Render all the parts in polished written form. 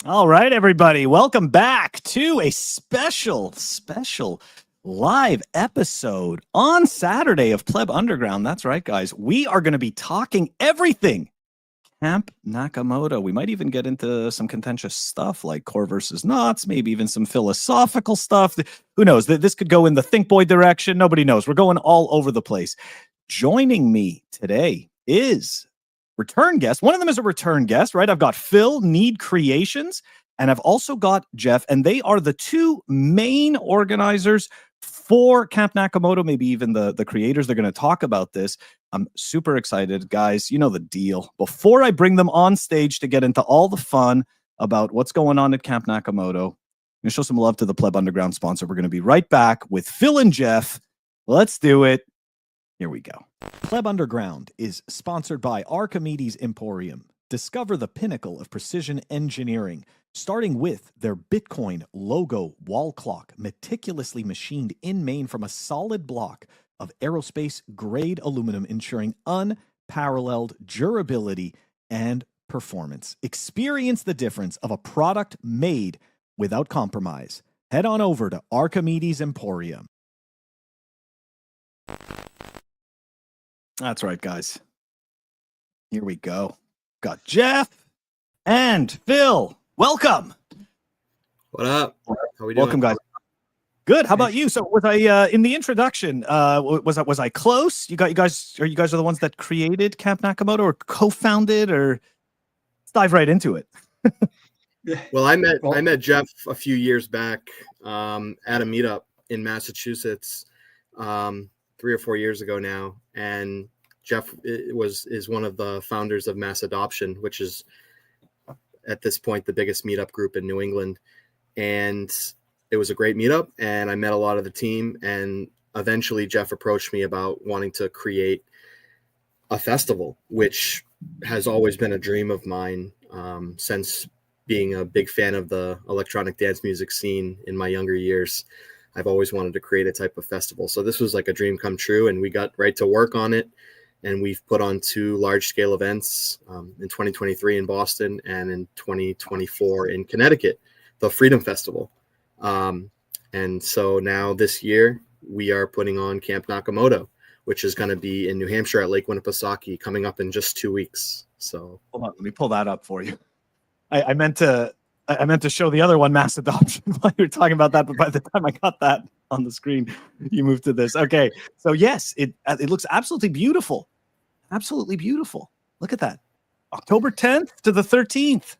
All right, everybody. Welcome back to a special live episode on Saturday of Pleb Underground. That's right, guys. We are going to be talking everything Camp Nakamoto. We might even get into some contentious stuff like core versus knots, maybe even some philosophical stuff. Who knows? This could go in the think boy direction. Nobody knows. We're going all over the place. Joining me today is return guest. One of them is a return guest, right? I've got Phil, NEEDCreations, and I've also got Jeff, and they are the two main organizers for Camp Nakamoto, maybe even the creators. They're going to talk about this. I'm super excited, guys. You know the deal. Before I bring them on stage to get into all the fun about what's going on at Camp Nakamoto, I'm going to show some love to the Pleb Underground sponsor. We're going to be right back with Phil and Jeff. Let's do it. Here we go. Pleb Underground is sponsored by Archimedes Emporium. Discover the pinnacle of precision engineering, starting with their Bitcoin logo wall clock, meticulously machined in Maine from a solid block of aerospace-grade aluminum, ensuring unparalleled durability and performance. Experience the difference of a product made without compromise. Head on over to Archimedes Emporium. That's right, guys. Here we go. Got Jeff and Phil. Welcome. What up? How we doing? Welcome, guys. Good. How about you? So, was I in the introduction? Was I close? You guys are the ones that created Camp Nakamoto or co-founded, or let's dive right into it. Well, I met Jeff a few years back at a meetup in Massachusetts. 3 or 4 years ago now, and Jeff is one of the founders of Mass Adoption, which is at this point the biggest meetup group in New England. And it was a great meetup, and I met a lot of the team. And eventually, Jeff approached me about wanting to create a festival, which has always been a dream of mine since being a big fan of the electronic dance music scene in my younger years. I've always wanted to create a type of festival. So this was like a dream come true, and we got right to work on it. And we've put on 2 large-scale events in 2023 in Boston and in 2024 in Connecticut, the Freedom Festival. And so now this year, we are putting on Camp Nakamoto, which is going to be in New Hampshire at Lake Winnipesaukee, coming up in just 2 weeks. So hold on, let me pull that up for you. I meant to show the other one, Mass Adoption, while you were talking about that, but by the time I got that on the screen, you moved to this. Okay, so yes, it looks absolutely beautiful. Absolutely beautiful. Look at that. October 10th to the 13th.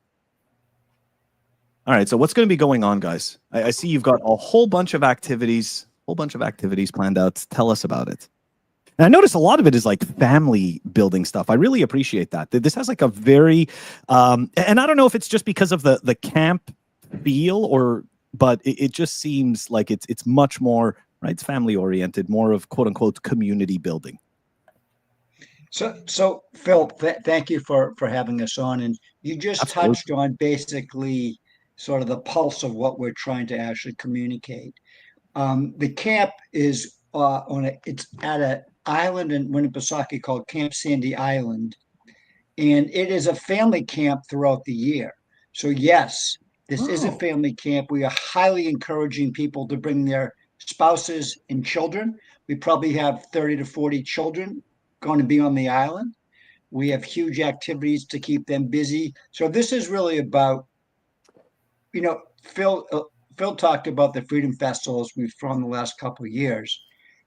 All right, so what's going to be going on, guys? I see you've got a whole bunch of activities planned out. Tell us about it. And I notice a lot of it is like family building stuff. I really appreciate that. This has like a very, and I don't know if it's just because of the camp feel but it just seems like it's much more, right? It's family oriented, more of quote unquote community building. So Phil, thank you for having us on. And you just Absolutely. touched on basically sort of the pulse of what we're trying to actually communicate. The camp is it's at an island in Winnipesaukee called Camp Sandy Island, and it is a family camp throughout the year. So yes, this is a family camp. We are highly encouraging people to bring their spouses and children. We probably have 30 to 40 children going to be on the island. We have huge activities to keep them busy. So this is really about, Phil talked about the Freedom Festivals we've thrown the last couple of years.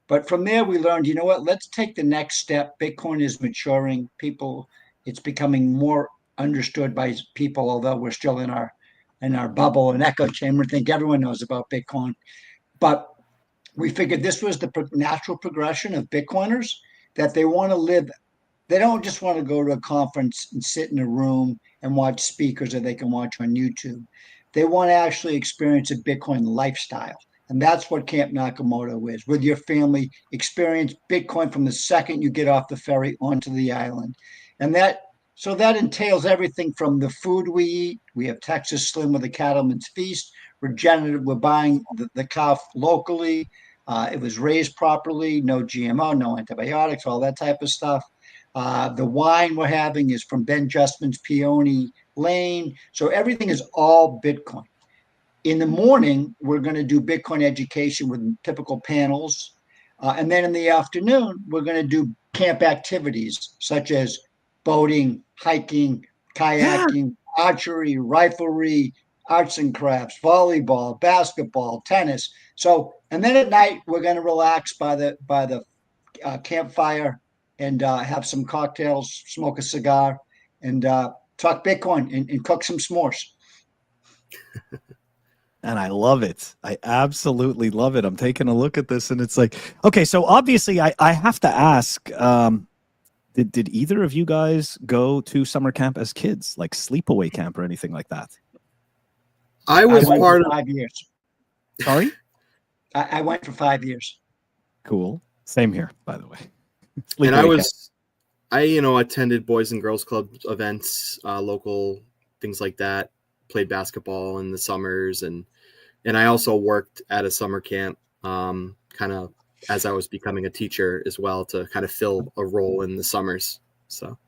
But from there, we learned, you know what, let's take the next step. Bitcoin is maturing. It's becoming more understood by people, although we're still in our bubble and echo chamber. I think everyone knows about Bitcoin. But we figured this was the natural progression of Bitcoiners, that they want to live. They don't just want to go to a conference and sit in a room and watch speakers that they can watch on YouTube. They want to actually experience a Bitcoin lifestyle. And that's what Camp Nakamoto is. With your family, experience Bitcoin from the second you get off the ferry onto the island. And that entails everything from the food we eat. We have Texas Slim with a Cattleman's Feast. Regenerative, we're buying the cow locally. It was raised properly, no GMO, no antibiotics, all that type of stuff. The wine we're having is from Ben Justman's Peony lane. So everything is all Bitcoin. In the morning, we're going to do Bitcoin education with typical panels. And then in the afternoon, we're going to do camp activities such as boating, hiking, kayaking, archery, riflery, arts and crafts, volleyball, basketball, tennis. So, and then at night, we're going to relax by the campfire and have some cocktails, smoke a cigar, and talk Bitcoin and cook some s'mores. And I love it. I absolutely love it. I'm taking a look at this and it's like, okay, so obviously I have to ask, did either of you guys go to summer camp as kids, like sleepaway camp or anything like that? I was part of 5 years. Sorry? I went for 5 years. Cool. Same here, by the way. And I attended Boys and Girls Club events, local things like that, played basketball in the summers. And I also worked at a summer camp, kind of as I was becoming a teacher as well, to kind of fill a role in the summers. So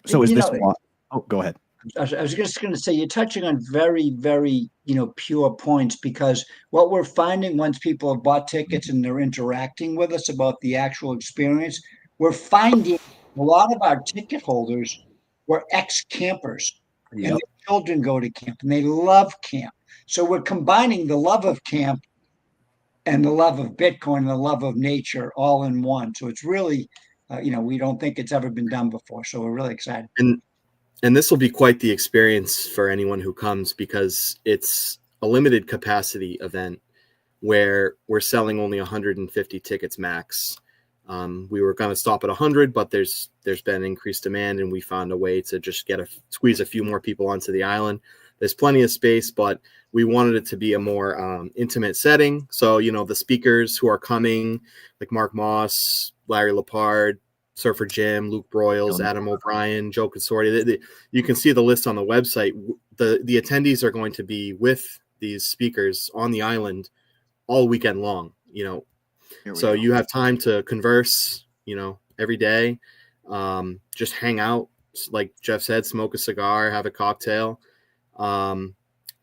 is this what? Oh, go ahead. I was just going to say, you're touching on very, very, pure points, because what we're finding once people have bought tickets and they're interacting with us about the actual experience, we're finding a lot of our ticket holders were ex-campers. Yep. And their children go to camp and they love camp. So we're combining the love of camp and the love of Bitcoin and the love of nature all in one. So it's really, we don't think it's ever been done before. So we're really excited. And this will be quite the experience for anyone who comes, because it's a limited capacity event where we're selling only 150 tickets max. We were going to stop at 100, but there's been increased demand, and we found a way to just squeeze a few more people onto the island. There's plenty of space, but we wanted it to be a more intimate setting. So, the speakers who are coming, like Mark Moss, Larry Lepard, Surfer Jim, Luke Broyles, Adam O'Brien, Joe Consorti. You can see the list on the website. The attendees are going to be with these speakers on the island all weekend long, So you have time to converse, every day. Just hang out, like Jeff said, smoke a cigar, have a cocktail. And,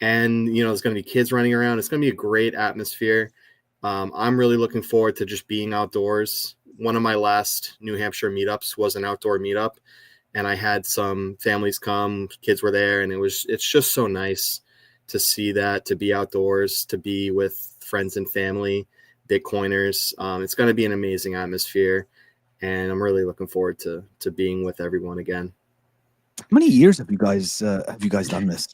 there's going to be kids running around. It's going to be a great atmosphere. I'm really looking forward to just being outdoors. One of my last New Hampshire meetups was an outdoor meetup, and I had some families come, kids were there, and it's just so nice to see that, to be outdoors, to be with friends and family, Bitcoiners. It's going to be an amazing atmosphere, and I'm really looking forward to being with everyone again. How many years have you guys done this?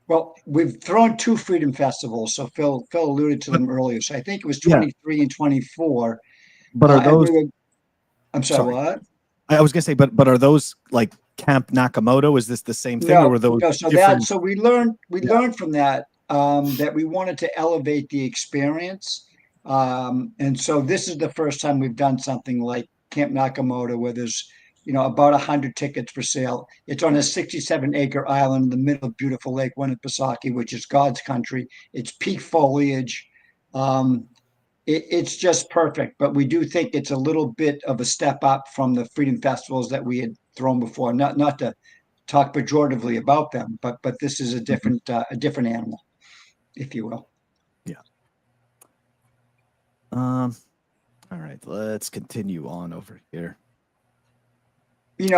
Well, we've thrown 2 Freedom Festivals, so Phil alluded to them earlier. So I think it was 23 and 24. But are those? I'm sorry, what? I was gonna say, but are those like Camp Nakamoto? Is this the same thing, or were those? No, so we learned from that that we wanted to elevate the experience, and so this is the first time we've done something like Camp Nakamoto, where there's about 100 tickets for sale. It's on a 67-acre island in the middle of beautiful Lake Winnipesaukee, which is God's country. It's peak foliage. It's just perfect, but we do think it's a little bit of a step up from the Freedom Festivals that we had thrown before. Not to talk pejoratively about them, but this is a different animal, if you will. Yeah. All right, let's continue on over here. A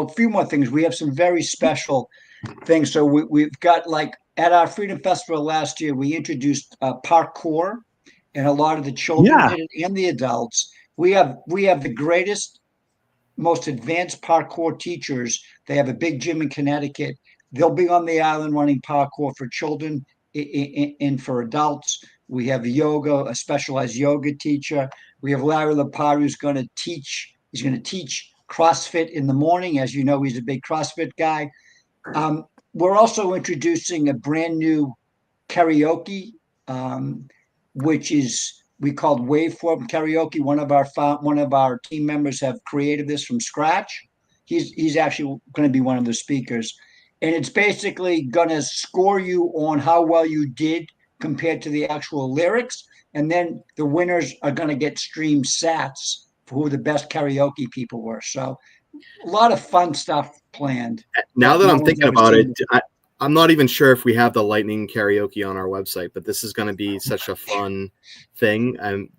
few more things. We have some very special things. So we've got, like, at our Freedom Festival last year, we introduced parkour, and a lot of the children did it and the adults. We have the greatest, most advanced parkour teachers. They have a big gym in Connecticut. They'll be on the island running parkour for children and for adults. We have yoga, a specialized yoga teacher. We have Larry Lepard, who's going to teach. He's going to teach CrossFit in the morning. As you know, he's a big CrossFit guy. We're also introducing a brand new karaoke, which we called Waveform Karaoke. One of our team members have created this from scratch. He's actually going to be one of the speakers, and it's basically going to score you on how well you did compared to the actual lyrics, and then the winners are going to get streamed sats for who the best karaoke people were. So a lot of fun stuff planned. Now that no I'm one's thinking ever about it, seen I'm not even sure if we have the lightning karaoke on our website, but this is going to be such a fun thing. And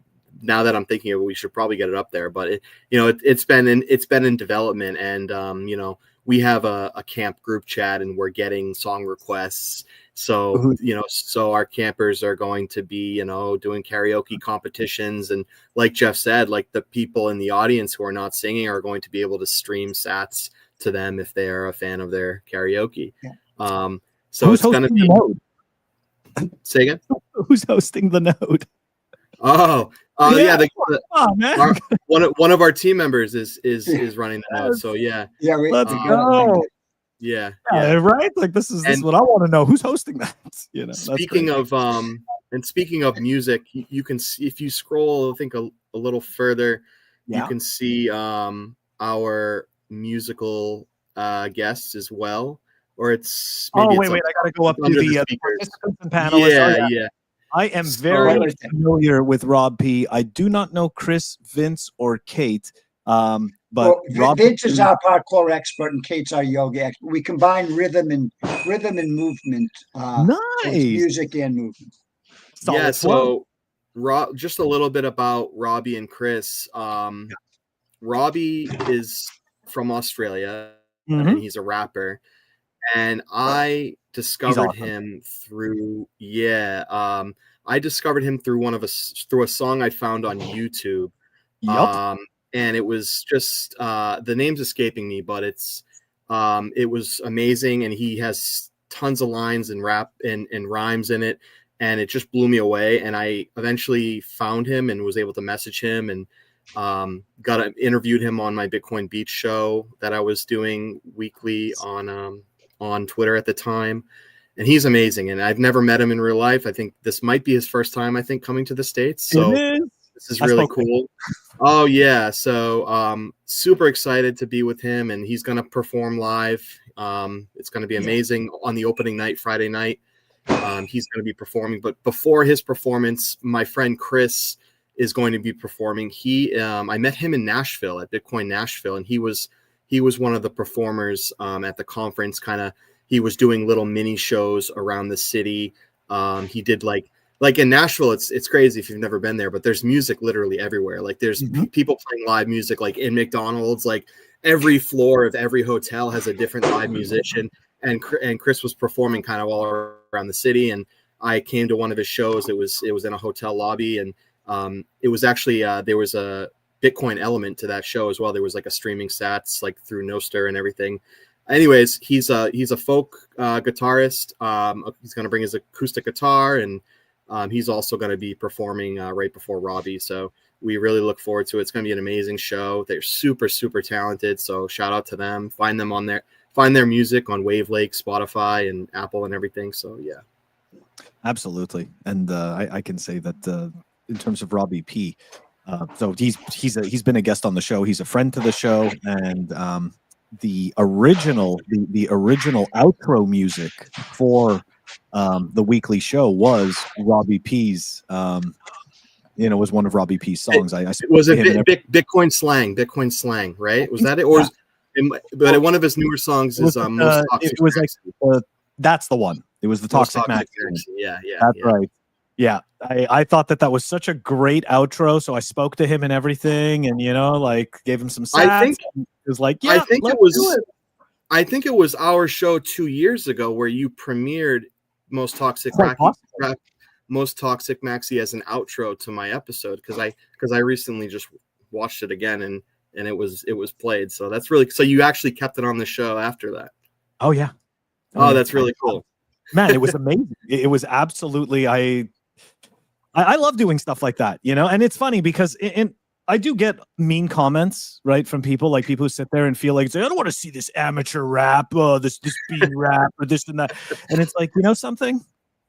now that I'm thinking of it, we should probably get it up there. But it's been in development, and we have a camp group chat, and we're getting song requests. So so our campers are going to be doing karaoke competitions, and like Jeff said, like the people in the audience who are not singing are going to be able to stream sats to them if they are a fan of their karaoke. Yeah. So Who's it's going to be. Say again. Who's hosting the node? Oh, yeah. Man. One of our team members is running the node. So yeah. Yeah, let's go. Yeah, right. Like this is what I want to know. Who's hosting that? Speaking of music, you can see if you scroll, I think a little further, you can see our musical guests as well. Or it's maybe wait, I gotta go up to the participants and panelists. Yeah. I am very familiar with Rob P. I do not know Chris, Vince, or Kate. But Vince is our parkour expert and Kate's our yoga expert. We combine rhythm and movement. Nice. So music and movement. So just a little bit about Robbie and Chris. Robbie is from Australia, and he's a rapper. And I discovered him through I discovered him through through a song I found on YouTube. And it was just the name's escaping me, but it was amazing, and he has tons of lines and rap and rhymes in it, and it just blew me away. And I eventually found him and was able to message him, and interviewed him on my Bitcoin Beach show that I was doing weekly on Twitter at the time. And he's amazing, and I've never met him in real life. I think this might be his first time, coming to the States. So this is really cool. Oh yeah. So super excited to be with him, and he's going to perform live. It's going to be amazing on the opening night, Friday night. He's going to be performing, but before his performance, my friend Chris is going to be performing. I met him in Nashville at Bitcoin Nashville, and he was one of the performers at the conference. He was doing little mini shows around the city. He did like in Nashville, it's crazy if you've never been there, but there's music literally everywhere. Like there's people playing live music, like in McDonald's, like every floor of every hotel has a different live musician. And Chris was performing kind of all around the city. And I came to one of his shows. It was in a hotel lobby, and it was actually there was a Bitcoin element to that show as well. There was like a streaming sats like through Nostr and everything. Anyways, he's a folk guitarist. He's going to bring his acoustic guitar, and he's also going to be performing right before Robbie. So we really look forward to it. It's going to be an amazing show. They're super, super talented. So shout out to them. Find their music on Wave Lake, Spotify, and Apple and everything. So yeah. Absolutely. And I can say that in terms of Robbie P, so he's been a guest on the show. He's a friend to the show, and the original outro music for the weekly show was Robbie P's. Was one of Robbie P's songs. Was it Bitcoin slang, right? Was that it, or? But one of his newer songs is Most Toxic. It was like that's the one. It was the Toxic Max. Yeah, that's right. Yeah, I thought that was such a great outro. So I spoke to him and everything, and gave him some sats. I think it was like, I think it was our show 2 years ago where you premiered Most Toxic Maxi as an outro to my episode, because I recently just watched it again, and it was played. So that's really, so you actually kept it on the show after that. Oh yeah. Oh, that's really cool. Man, it was amazing. It was absolutely, I love doing stuff like that, and it's funny because I do get mean comments, right, from people who sit there and feel like, I don't want to see this amateur rap, this speed rap, or this and that. And it's like, something?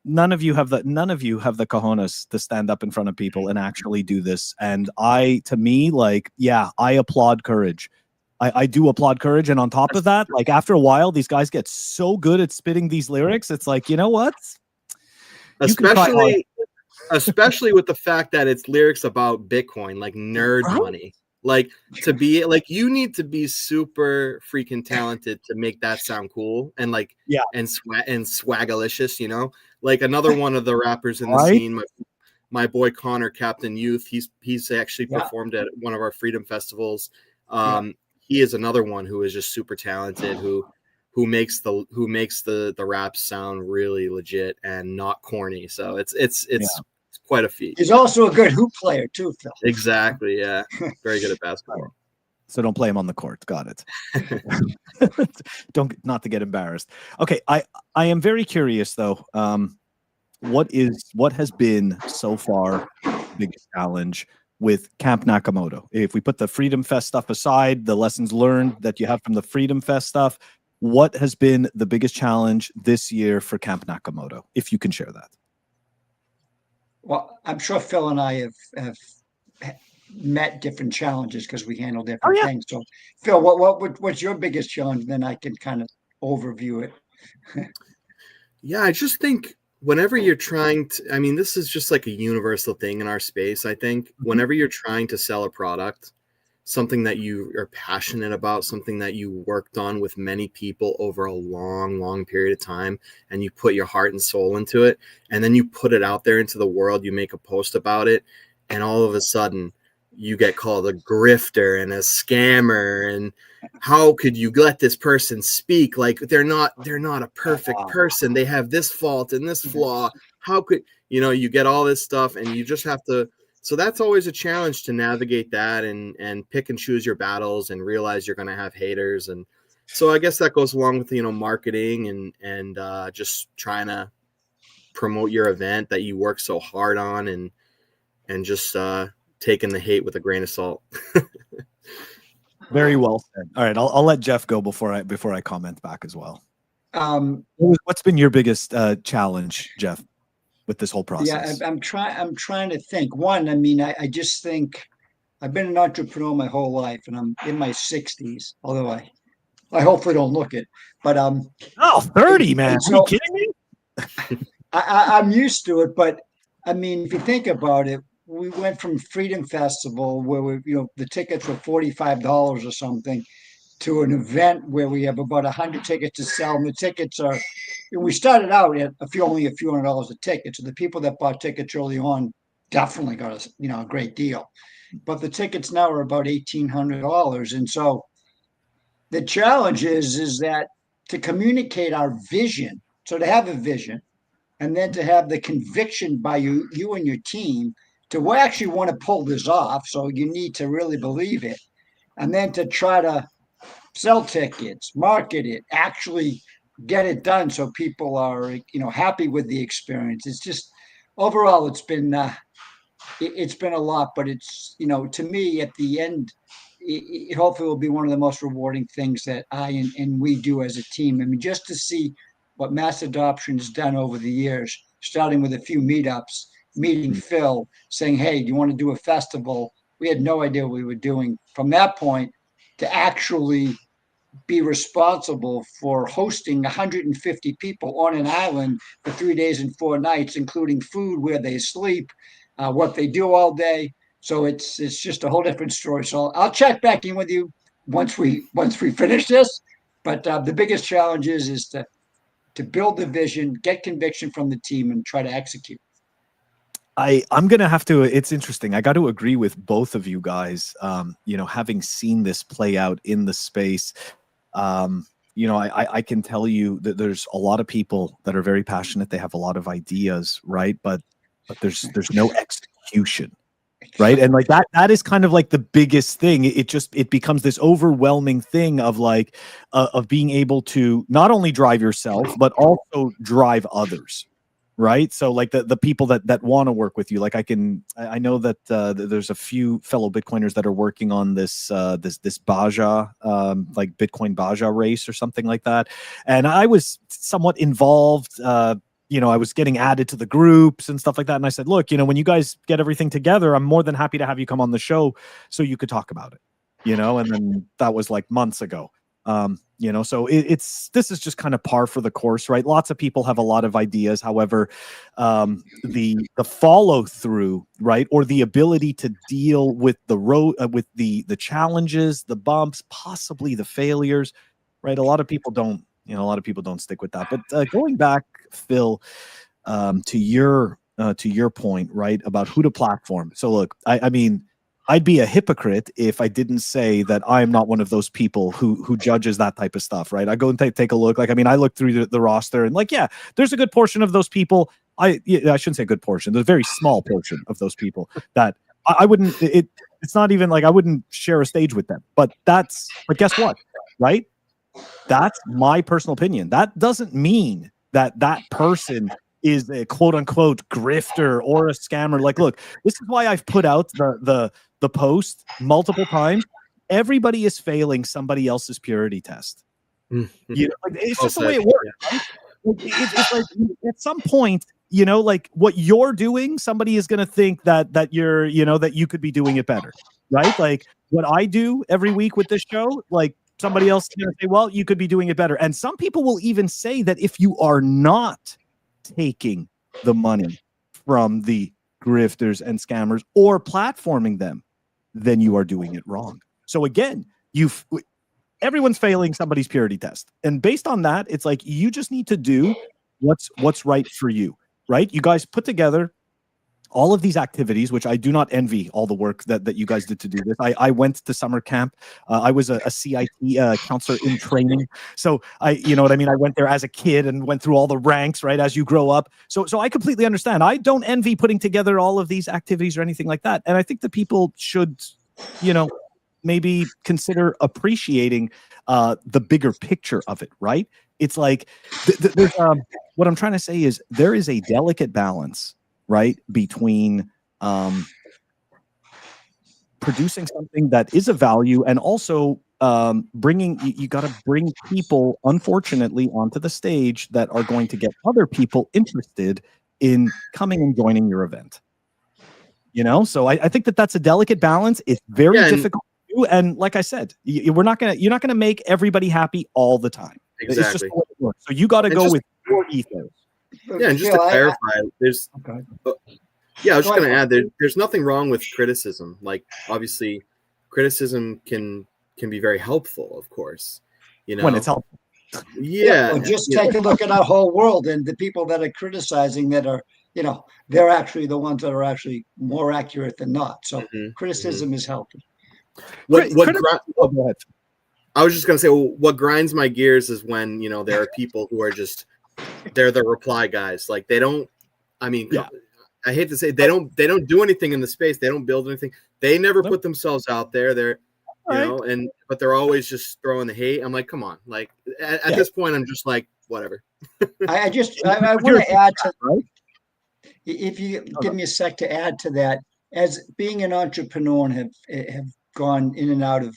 None of you have the cojones to stand up in front of people and actually do this. And I applaud courage. I do applaud courage. And on top of that, after a while, these guys get so good at spitting these lyrics. It's like, you know what? Especially with the fact that it's lyrics about Bitcoin, like nerd money. Like to be like, you need to be super freaking talented to make that sound cool and like, Yeah. and swagalicious, you know, like another one of the rappers in the Right. scene, my boy Connor, Captain Youth. He's actually Yeah. performed at one of our freedom festivals. Yeah. He is another one who is just super talented, who makes the raps sound really legit and not corny. So it's quite a feat. He's also a good hoop player too, Phil. Exactly. Yeah. Very good at basketball. So don't play him on the court. Got it. Not to get embarrassed. Okay. I am very curious though. What has been so far the biggest challenge with Camp Nakamoto? If we put the Freedom Fest stuff aside, the lessons learned that you have from the Freedom Fest stuff, what has been the biggest challenge this year for Camp Nakamoto, if you can share that? Well, I'm sure Phil and I have met different challenges because we handle different things. So, Phil, what's your biggest challenge? Then I can kind of overview it. Yeah, I just think whenever you're trying to, I mean, this is just like a universal thing in our space. I think whenever you're trying to sell a product, something that you are passionate about, something that you worked on with many people over a long, long period of time, and you put your heart and soul into it, and then you put it out there into the world, you make a post about it, and all of a sudden you get called a grifter and a scammer, and how could you let this person speak? Like they're not a perfect person. They have this fault and this flaw. How could, you get all this stuff, and you just have to. So that's always a challenge to navigate that and pick and choose your battles and realize you're going to have haters. And so I guess that goes along with, marketing and just trying to promote your event that you work so hard on and just taking the hate with a grain of salt. Very well said. All right. I'll let Jeff go before I comment back as well. What's been your biggest challenge, Jeff, with this whole process? Yeah, I'm trying to think. One, I mean, I just think I've been an entrepreneur my whole life, and I'm in my 60s. Although I hopefully don't look it, but 30, man. So, are you kidding me? I'm used to it, but I mean, if you think about it, we went from Freedom Festival where the tickets were $45 or something, to an event where we have about 100 tickets to sell. And the tickets are, we started out at only a few $100s a ticket. So the people that bought tickets early on definitely got a great deal. But the tickets now are about $1,800. And so the challenge is that to communicate our vision, so to have a vision, and then to have the conviction by you and your team to actually want to pull this off. So you need to really believe it. And then to try to sell tickets, market it, actually get it done so people are happy with the experience. It's just overall it's been a lot, but it's to me at the end it hopefully will be one of the most rewarding things that I and we do as a team. I mean, just to see what mass adoption has done over the years, starting with a few meetups, meeting Phil, saying, hey, do you want to do a festival? We had no idea what we were doing. From that point to actually be responsible for hosting 150 people on an island for 3 days and 4 nights, including food, where they sleep, what they do all day. So it's just a whole different story. So I'll check back in with you once we finish this. But the biggest challenge is to build the vision, get conviction from the team, and try to execute. I'm going to have to, it's interesting. I got to agree with both of you guys, having seen this play out in the space. I can tell you that there's a lot of people that are very passionate. They have a lot of ideas, right? But there's no execution, right? And like that is kind of like the biggest thing. It becomes this overwhelming thing of like, of being able to not only drive yourself, but also drive others. Right. So like the people that want to work with you, like I know that there's a few fellow Bitcoiners that are working on this Baja, like Bitcoin Baja race or something like that. And I was somewhat involved. I was getting added to the groups and stuff like that. And I said, look, when you guys get everything together, I'm more than happy to have you come on the show so you could talk about it, and then that was like months ago. So this is just kind of par for the course, right? Lots of people have a lot of ideas. However, the follow through, right, or the ability to deal with with the challenges, the bumps, possibly the failures, right? A lot of people don't stick with that. But going back, Phil, to your point, right, about who to platform. So look, I mean, I'd be a hypocrite if I didn't say that I'm not one of those people who judges that type of stuff, right? I go and take a look. Like, I mean, I look through the roster and, like, yeah, there's a good portion of those people. I shouldn't say a good portion. There's a very small portion of those people that I wouldn't. It's not even like I wouldn't share a stage with them. But guess what, right? That's my personal opinion. That doesn't mean that person is a quote unquote grifter or a scammer. Like, look, this is why I've put out the post multiple times. Everybody is failing somebody else's purity test. It's just the way it works. Yeah. Right? It's like at some point, like what you're doing, somebody is going to think that you're, that you could be doing it better, right? Like what I do every week with this show, like somebody else is going to say, well, you could be doing it better. And some people will even say that if you are not taking the money from the grifters and scammers or platforming them, then you are doing it wrong. So again, everyone's failing somebody's purity test. And based on that, it's like you just need to do what's right for you, right? You guys put together all of these activities, which I do not envy all the work that you guys did to do this. I went to summer camp. I was a CIT counselor in training. So you know what I mean? I went there as a kid and went through all the ranks, right, as you grow up. So I completely understand. I don't envy putting together all of these activities or anything like that. And I think that people should, maybe consider appreciating the bigger picture of it, right? It's like, there's what I'm trying to say is there is a delicate balance, right, between producing something that is of value and also you got to bring people, unfortunately, onto the stage that are going to get other people interested in coming and joining your event. So I think that's a delicate balance. It's very difficult to do, and like I said, you're not gonna make everybody happy all the time. Exactly. It's just the way it works. So you got to go with your ethos. Yeah, and just to clarify, I was just going to add there's nothing wrong with criticism. Like, obviously, criticism can be very helpful, of course. When it's helpful. Yeah. Well, just take a look at our whole world, and the people that are criticizing that are, they're actually the ones that are actually more accurate than not. So criticism is healthy. Go ahead. I was just going to say, what grinds my gears is when, there are people who are just, they're the reply guys. Like, they don't, I hate to say, they don't do anything in the space. They don't build anything. They never put themselves out there. They're, but they're always just throwing the hate. I'm like, come on. Like, at this point, I'm just like, whatever. I want to add to, if you give me a sec to add to that, as being an entrepreneur and have gone in and out of,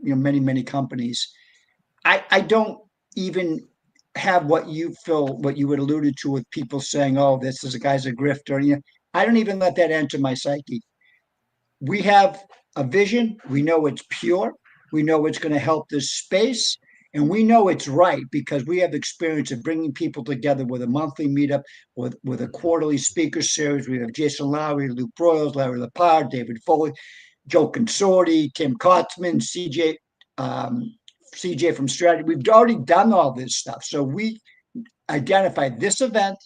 many, many companies, I don't even have what you had alluded to with people saying, oh, this is a guy's a grifter. I don't even let that enter my psyche. We have a vision. We know it's pure. We know it's going to help this space. And we know it's right because we have experience of bringing people together with a monthly meetup, with a quarterly speaker series. We have Jason Lowry, Luke Broyles, Larry Lepard, David Foley, Joe Consorti, Tim Kotzman, CJ from Strategy. We've already done all this stuff. So we identified this event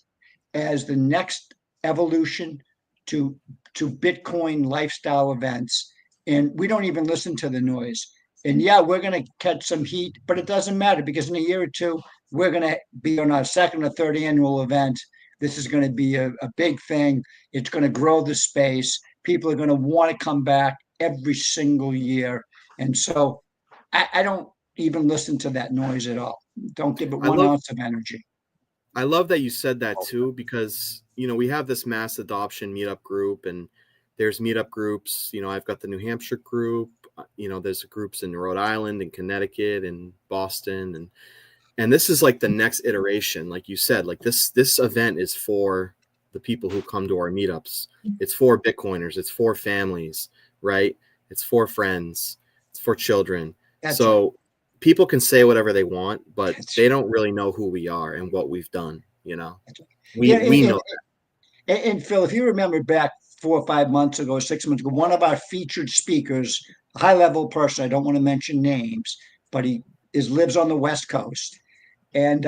as the next evolution to Bitcoin lifestyle events. And we don't even listen to the noise. And yeah, we're going to catch some heat, but it doesn't matter because in a year or two, we're going to be on our second or third annual event. This is going to be a big thing. It's going to grow the space. People are going to want to come back every single year. And so I don't even listen to that noise at all. Don't give it 1 ounce of energy. I love that you said that too, because, we have this mass adoption meetup group and there's meetup groups. I've got the New Hampshire group, there's groups in Rhode Island and Connecticut and Boston. And this is like the next iteration. Like you said, like this event is for the people who come to our meetups. It's for Bitcoiners. It's for families, right? It's for friends. It's for children. So people can say whatever they want, but they don't really know who we are and what we've done. We know that. And Phil, if you remember back 4 or 5 months ago, 6 months ago, one of our featured speakers, a high-level person, I don't want to mention names, but he lives on the West Coast. And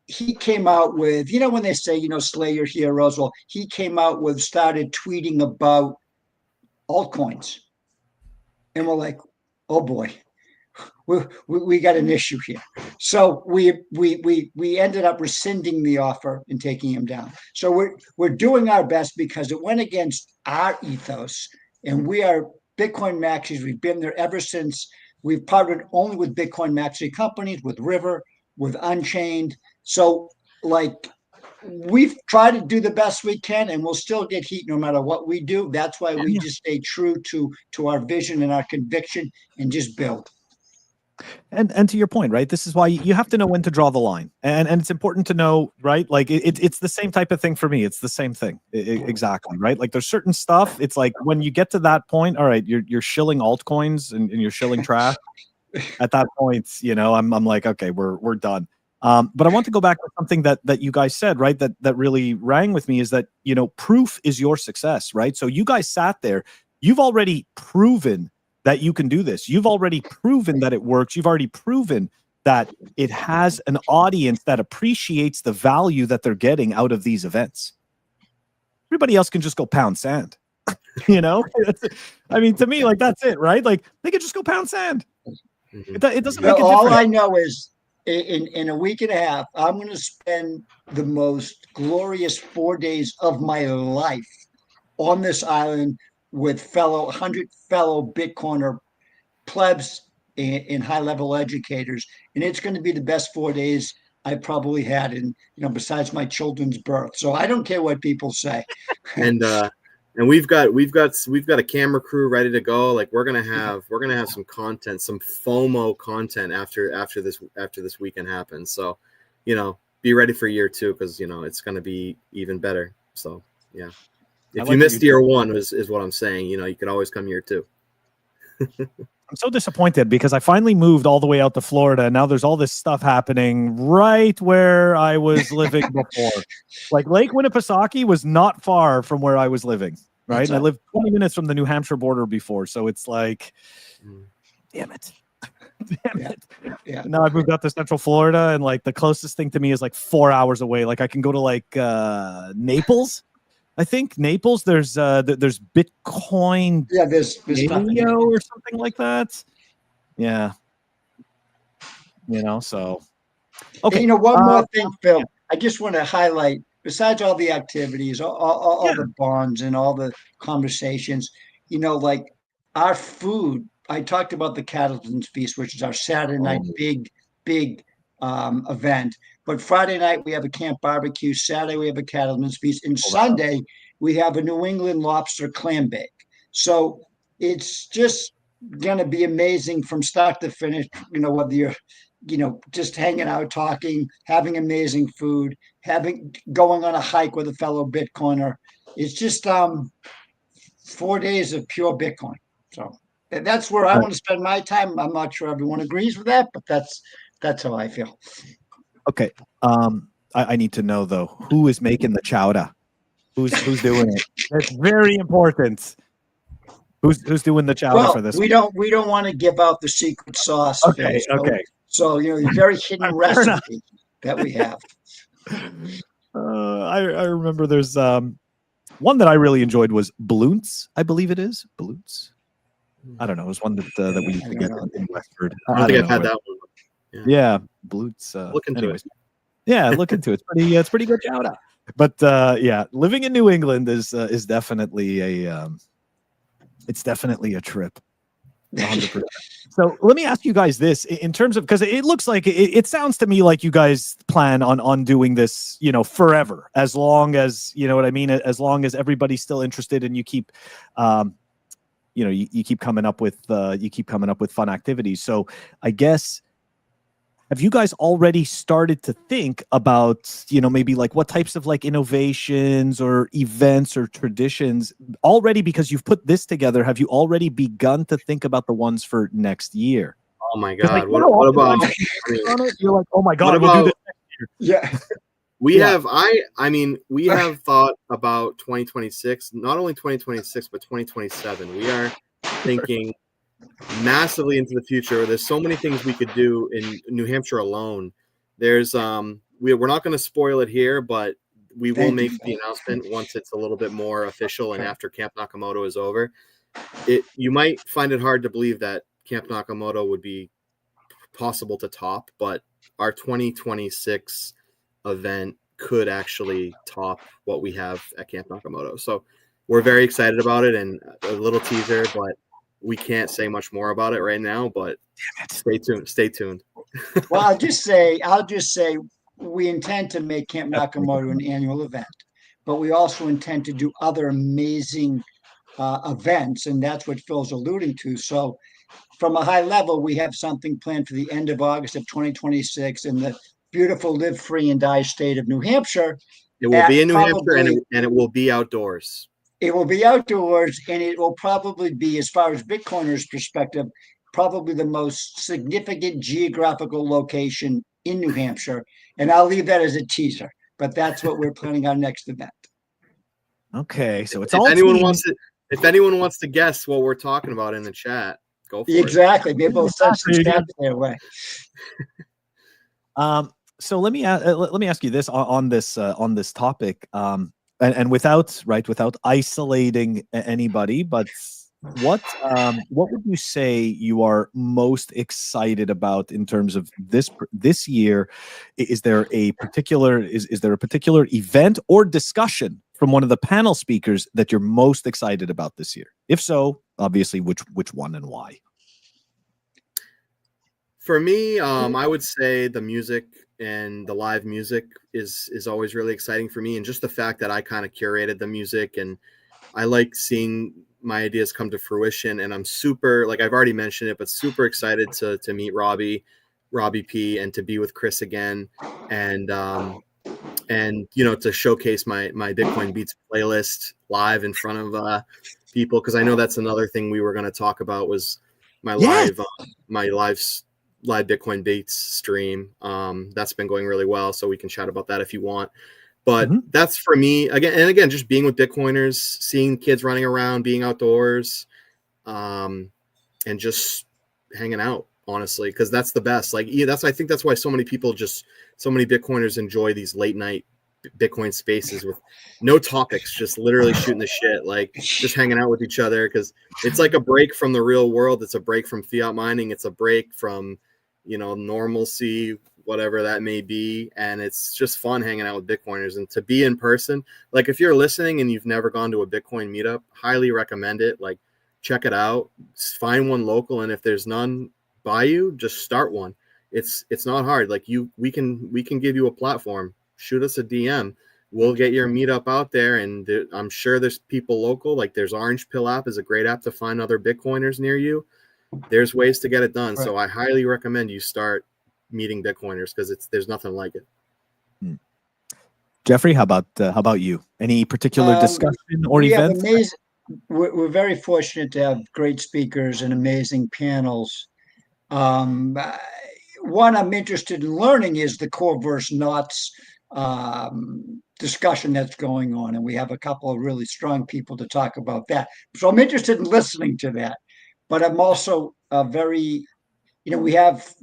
he came out with, when they say, slay your heroes, well, he came out with, started tweeting about altcoins. And we're like, oh boy, we got an issue here. So we ended up rescinding the offer and taking him down. So we're doing our best because it went against our ethos, and we are Bitcoin maxis. We've been there ever since. We've partnered only with Bitcoin maxi companies, with River, with Unchained. So we've tried to do the best we can, and we'll still get heat no matter what we do. That's why we just stay true to our vision and our conviction and just build. And to your point, right? This is why you have to know when to draw the line, and it's important to know, right? Like it's the same type of thing for me. It's the same thing, exactly, right? Like there's certain stuff. It's like when you get to that point, all right, you're shilling altcoins and you're shilling trash. At that point, I'm like, okay, we're done. But I want to go back to something that you guys said, right? That really rang with me is that proof is your success, right? So you guys sat there, you've already proven that you can do this. You've already proven that it works. You've already proven that it has an audience that appreciates the value that they're getting out of these events. Everybody else can just go pound sand. I mean, to me, like that's it, right? Like they could just go pound sand. It doesn't make a difference. All I know is in a week and a half, I'm going to spend the most glorious 4 days of my life on this island with 100 fellow Bitcoiner plebs and high-level educators. And it's going to be the best 4 days I probably had besides my children's birth. So I don't care what people say. And we've got a camera crew ready to go. Like we're gonna have some content, some FOMO content after this weekend happens. So, be ready for year 2 because it's gonna be even better. So yeah. If you missed year 1 is what I'm saying, you can always come year 2. I'm so disappointed because I finally moved all the way out to Florida, and now there's all this stuff happening right where I was living before. Like Lake Winnipesaukee was not far from where I was living, right? And I lived 20 minutes from the New Hampshire border before, so it's like, damn it. Damn it. Yeah. Now I've moved out to Central Florida, and like the closest thing to me is like 4 hours away. Like I can go to like Naples. I think Naples, there's Bitcoin there's video or something like that. Yeah. So. Okay. One more thing, Phil. I just want to highlight, besides all the activities, all the bonds and all the conversations, like our food. I talked about the Cattleman's Feast, which is our Saturday night big event. But Friday night, we have a camp barbecue. Saturday, we have a Cattleman's Feast. And Sunday, we have a New England lobster clam bake. So it's just going to be amazing from start to finish, whether you're, just hanging out, talking, having amazing food, going on a hike with a fellow Bitcoiner. It's just 4 days of pure Bitcoin. So that's where I want to spend my time. I'm not sure everyone agrees with that, but that's how I feel. Okay. I need to know though, who is making the chowder? Who's doing it? That's very important. Who's doing the chowder for this? We don't want to give out the secret sauce. Okay. Phil, okay. So very hidden recipe that we have. I remember there's one that I really enjoyed was balloons. I believe it is balloons. I don't know. It was one that we used to get in Westford. I don't think I've had that one. Yeah, balloons. Look into it. Yeah, look into it. It's pretty good chowder. But living in New England is definitely it's definitely a trip. 100%. So let me ask you guys this in terms of, because it looks like it sounds to me like you guys plan on doing this, forever, as long as, you know what I mean? As long as everybody's still interested and you keep, you keep coming up with fun activities. So I guess, have you guys already started to think about, maybe like what types of like innovations or events or traditions already, because you've put this together, have you already begun to think about the ones for next year? Oh my 'Cause, like, God. you know, What about, oftentimes I mean, on it, you're like, oh my what God, we'll do this about, next year. Yeah. we Yeah. have, I mean, we have thought about 2026, not only 2026, but 2027. We are thinking massively into the future. There's so many things we could do in New Hampshire alone. There's we're not going to spoil it here, but we will Thank you. make the announcement once it's a little bit more official and Okay. after Camp Nakamoto is over. You might find it hard to believe that Camp Nakamoto would be possible to top, but our 2026 event could actually top what we have at Camp Nakamoto. So we're very excited about it, and a little teaser, but we can't say much more about it right now, but stay tuned. Stay tuned. Well, I'll just say we intend to make Camp Nakamoto an annual event, but we also intend to do other amazing events, and that's what Phil's alluding to. So, from a high level, we have something planned for the end of August of 2026 in the beautiful Live Free and Die state of New Hampshire. It will be in New Hampshire, and it will be outdoors. It will be outdoors, and it will probably be, as far as Bitcoiners' perspective, probably the most significant geographical location in New Hampshire. And I'll leave that as a teaser, but that's what we're planning our next event. Okay, so it's If all anyone teams. if anyone wants to guess what we're talking about in the chat, go for it. Exactly. Maybe we'll send some stats their way. So let me ask you this on this topic, and without isolating anybody, but what would you say you are most excited about in terms of this year? Is there a particular event or discussion from one of the panel speakers that you're most excited about this year? If so, obviously, which one and why? For me, I would say the music and the live music is always really exciting for me, and just the fact that I kind of curated the music, and I like seeing my ideas come to fruition. And I'm super, like I've already mentioned it, but super excited to meet Robbie P, and to be with Chris again, and you know, to showcase my Bitcoin Beats playlist live in front of people, because I know that's another thing we were going to talk about was my live Bitcoin Beats stream. That's been going really well, so we can chat about that if you want. But that's for me again, just being with Bitcoiners, seeing kids running around, being outdoors, and just hanging out, honestly, because that's the best. Like, I think that's why so many Bitcoiners enjoy these late night Bitcoin spaces with no topics, just literally shooting the shit, like just hanging out with each other, because it's like a break from the real world. It's a break from fiat mining. It's a break from, you know, normalcy, whatever that may be. And it's just fun hanging out with Bitcoiners, and to be in person. Like, if you're listening and you've never gone to a Bitcoin meetup, highly recommend it. Like, check it out, find one local. And if there's none by you, just start one. It's not hard. Like, we can give you a platform. Shoot us a DM. We'll get your meetup out there. And I'm sure there's people local. Like, there's Orange Pill app is a great app to find other Bitcoiners near you. There's ways to get it done. Right. So I highly recommend you start meeting Bitcoiners, because there's nothing like it. Jeffrey, how about you? Any particular discussion or event? We're very fortunate to have great speakers and amazing panels. One I'm interested in learning is the core versus knots discussion that's going on, and we have a couple of really strong people to talk about that. So I'm interested in listening to that. But I'm also very, you know, we have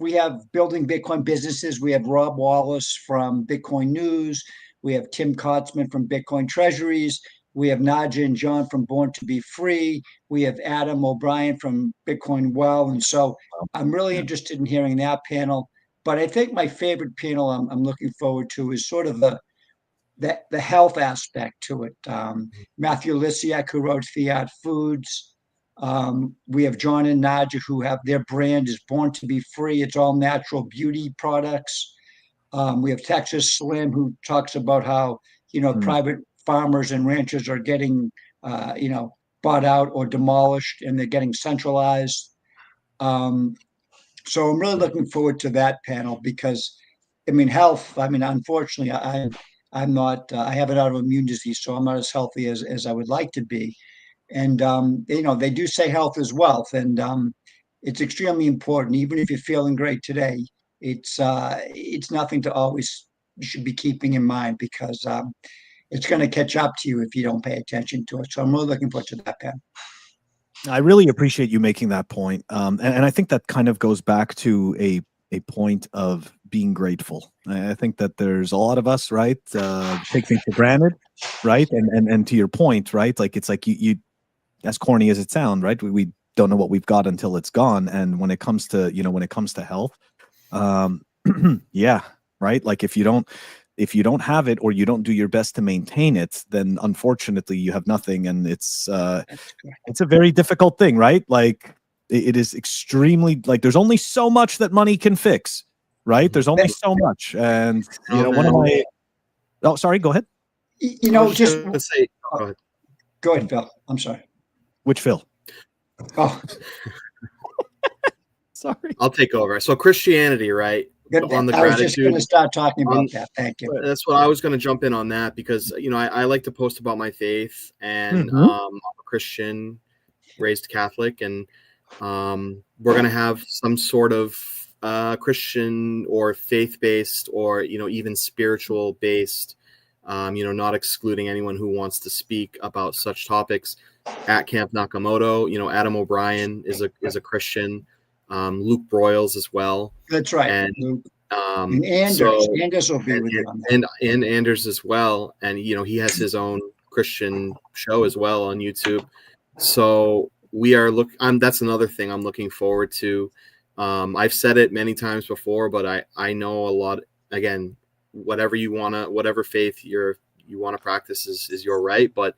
building Bitcoin businesses. We have Rob Wallace from Bitcoin News. We have Tim Kotzman from Bitcoin Treasuries. We have Naja and John from Born to Be Free. We have Adam O'Brien from Bitcoin Well. And so I'm really interested in hearing that panel. But I think my favorite panel I'm looking forward to is sort of the health aspect to it. Matthew Lisiak, who wrote Fiat Foods. We have John and Naja, who have their brand is Born to Be Free. It's all natural beauty products. We have Texas Slim, who talks about how, you know, private farmers and ranchers are getting, you know, bought out or demolished, and they're getting centralized. So I'm really looking forward to that panel, because, I mean, health. I mean, unfortunately, I'm not. I have an autoimmune disease, so I'm not as healthy as I would like to be. And you know, they do say health is wealth, and it's extremely important. Even if you're feeling great today, it's nothing to always you should be keeping in mind because it's going to catch up to you if you don't pay attention to it. So I'm really looking forward to that, Pat. I really appreciate you making that point. And I think that kind of goes back to a point of being grateful. I think that there's a lot of us, right, take things for granted, right? And to your point, right, like it's like you as corny as it sounds, right? We don't know what we've got until it's gone. And when it comes to, when it comes to health, yeah, right. Like if you don't have it or you don't do your best to maintain it, then unfortunately you have nothing. And it's a very difficult thing, right? Like it is extremely, like there's only so much that money can fix, right? There's only so much. And one of my, oh, sorry, go ahead. Just gonna say, go ahead. Go ahead, Phil. I'm sorry. Which Phil? Oh, sorry. I'll take over. So Christianity, right? On the I was just going to gratitude. start talking about that. Thank you. That's what I was going to jump in on that because I like to post about my faith, and Mhm. I'm a Christian, raised Catholic, and we're going to have some sort of Christian or faith-based or even spiritual-based, not excluding anyone who wants to speak about such topics at Camp Nakamoto. Adam O'Brien is a Christian, Luke Broyles as well. That's right. And Anders will be with you on that. And Anders as well. And he has his own Christian show as well on YouTube. So we are that's another thing I'm looking forward to. I've said it many times before, but I know a lot. Again, whatever faith you want to practice is your right. But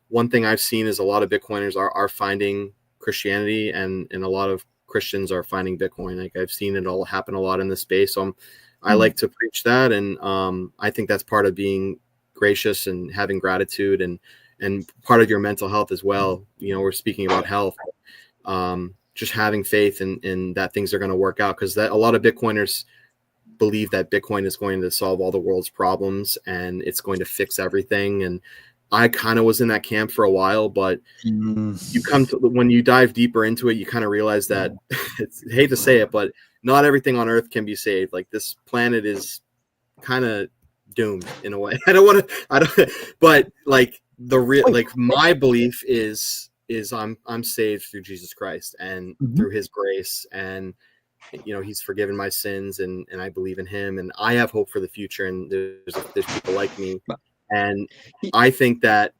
one thing I've seen is a lot of Bitcoiners are finding Christianity, and a lot of Christians are finding Bitcoin. Like I've seen it all happen a lot in this space. So I like to preach that. And I think that's part of being gracious and having gratitude and part of your mental health as well. We're speaking about health, just having faith in that things are going to work out, because a lot of Bitcoiners believe that Bitcoin is going to solve all the world's problems and it's going to fix everything. And I kind of was in that camp for a while, but when you dive deeper into it, you kind of realize that I hate to say it, but not everything on Earth can be saved. Like this planet is kind of doomed in a way. But like my belief is I'm saved through Jesus Christ and through his grace, and he's forgiven my sins, and I believe in him, and I have hope for the future. And there's people like me. And I think that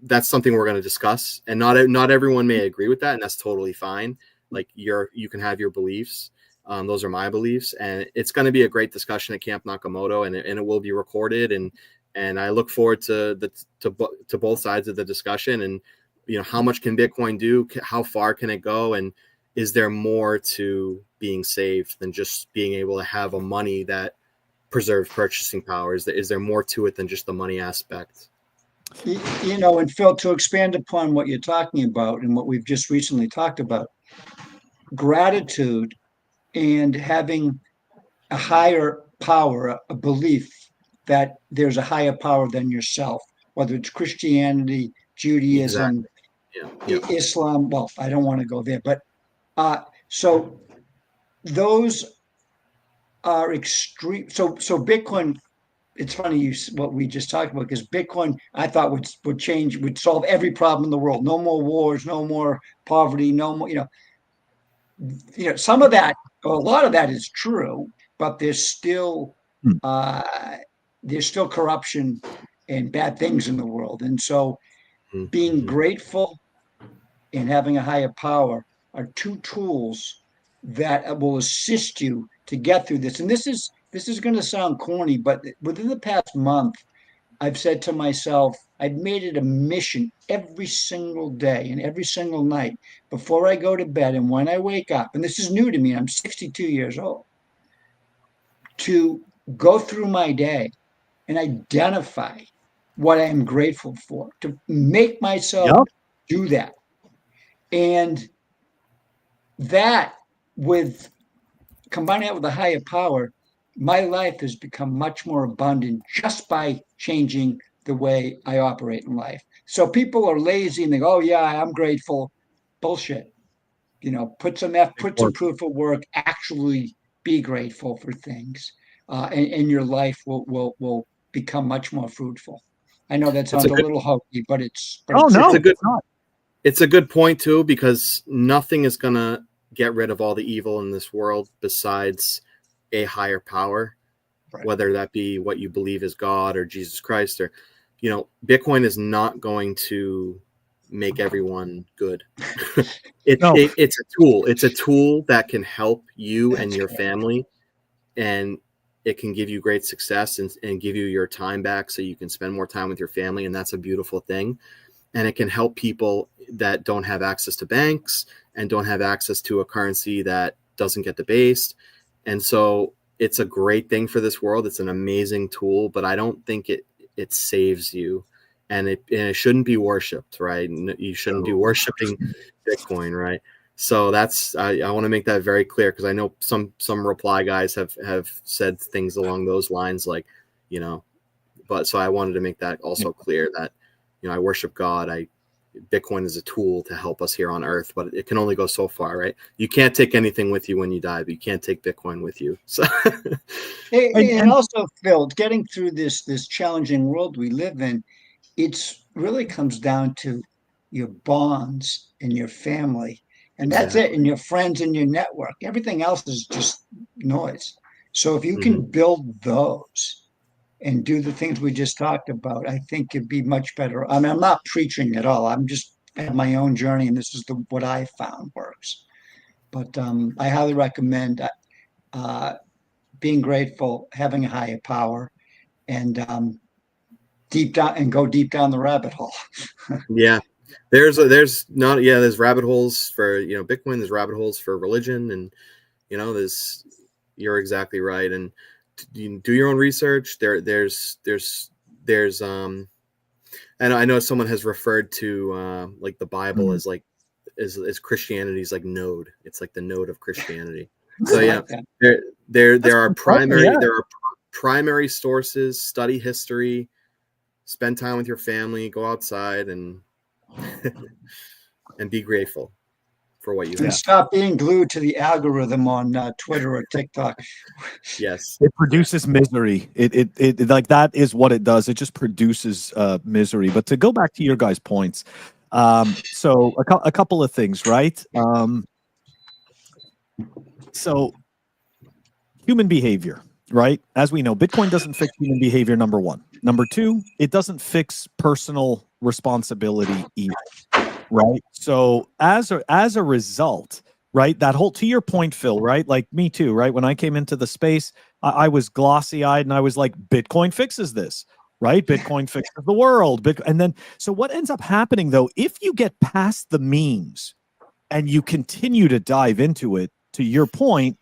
that's something we're going to discuss, and not everyone may agree with that, and that's totally fine. Like you can have your beliefs. Those are my beliefs, and it's going to be a great discussion at Camp Nakamoto, and it will be recorded, and I look forward to both sides of the discussion. And how much can Bitcoin do? How far can it go? And is there more to being saved than just being able to have a money that preserves purchasing power? Is there more to it than just the money aspect? And Phil, to expand upon what you're talking about and what we've just recently talked about, gratitude and having a higher power, a belief that there's a higher power than yourself, whether it's Christianity, Judaism, Islam. Well, I don't want to go there, but so those are extreme. So Bitcoin, it's funny what we just talked about, because Bitcoin I thought would solve every problem in the world. No more wars, no more poverty, no more, some of that, a lot of that is true, but there's still corruption and bad things in the world. And so being grateful and having a higher power are two tools that will assist you to get through this. And this is going to sound corny, but within the past month, I've said to myself, I've made it a mission every single day and every single night before I go to bed and when I wake up, and this is new to me, I'm 62 years old, to go through my day and identify what I am grateful for, to make myself do that. And that, with combining it with a higher power, my life has become much more abundant just by changing the way I operate in life. So people are lazy and they go, oh yeah, I'm grateful. Bullshit. put some proof of work, actually be grateful for things, and your life will become much more fruitful. I know that sounds a little hokey, but it's no, it's a good point too, because nothing is gonna get rid of all the evil in this world besides a higher power, right? Whether that be what you believe is God or Jesus Christ, or Bitcoin is not going to make everyone good. It's a tool. It's a tool that can help you and your family, and it can give you great success and give you your time back so you can spend more time with your family, and that's a beautiful thing. And it can help people that don't have access to banks and don't have access to a currency that doesn't get debased. And so it's a great thing for this world. It's an amazing tool, but I don't think it saves you. And it shouldn't be worshipped, right? You shouldn't be worshiping Bitcoin, right? So I want to make that very clear, because I know some reply guys have said things along those lines, like, but so I wanted to make that also clear that, I worship God. Bitcoin is a tool to help us here on Earth, but it can only go so far, right? You can't take anything with you when you die, but you can't take Bitcoin with you. So, and also, Phil, getting through this challenging world we live in, it's really comes down to your bonds and your family, and that's it, and your friends and your network. Everything else is just noise. So if you can build those and do the things we just talked about, I think it'd be much better. I mean, I'm not preaching at all. I'm just have my own journey, and this is what I found works. But I highly recommend being grateful, having a higher power, and go deep down the rabbit hole. Yeah, there's rabbit holes for Bitcoin. There's rabbit holes for religion, and you're exactly right. And you do your own research. There's and I know someone has referred to like the Bible as like as Christianity's like node. It's like the node of Christianity. So yeah, there are primary sources. Study history, spend time with your family, go outside, and and be grateful for what you have. And stop being glued to the algorithm on Twitter or TikTok. Yes, it produces misery. It like that is what it does. It just produces misery. But to go back to your guys' points, so a couple of things, right? So human behavior, right? As we know, Bitcoin doesn't fix human behavior, number one. Number two, it doesn't fix personal responsibility either, right? So as a result, right, that whole, to your point, Phil, right? Like me too, right? When I came into the space, I was glossy-eyed and I was like, Bitcoin fixes this, right? Bitcoin fixes the world. And then, so what ends up happening though, if you get past the memes and you continue to dive into it, to your point,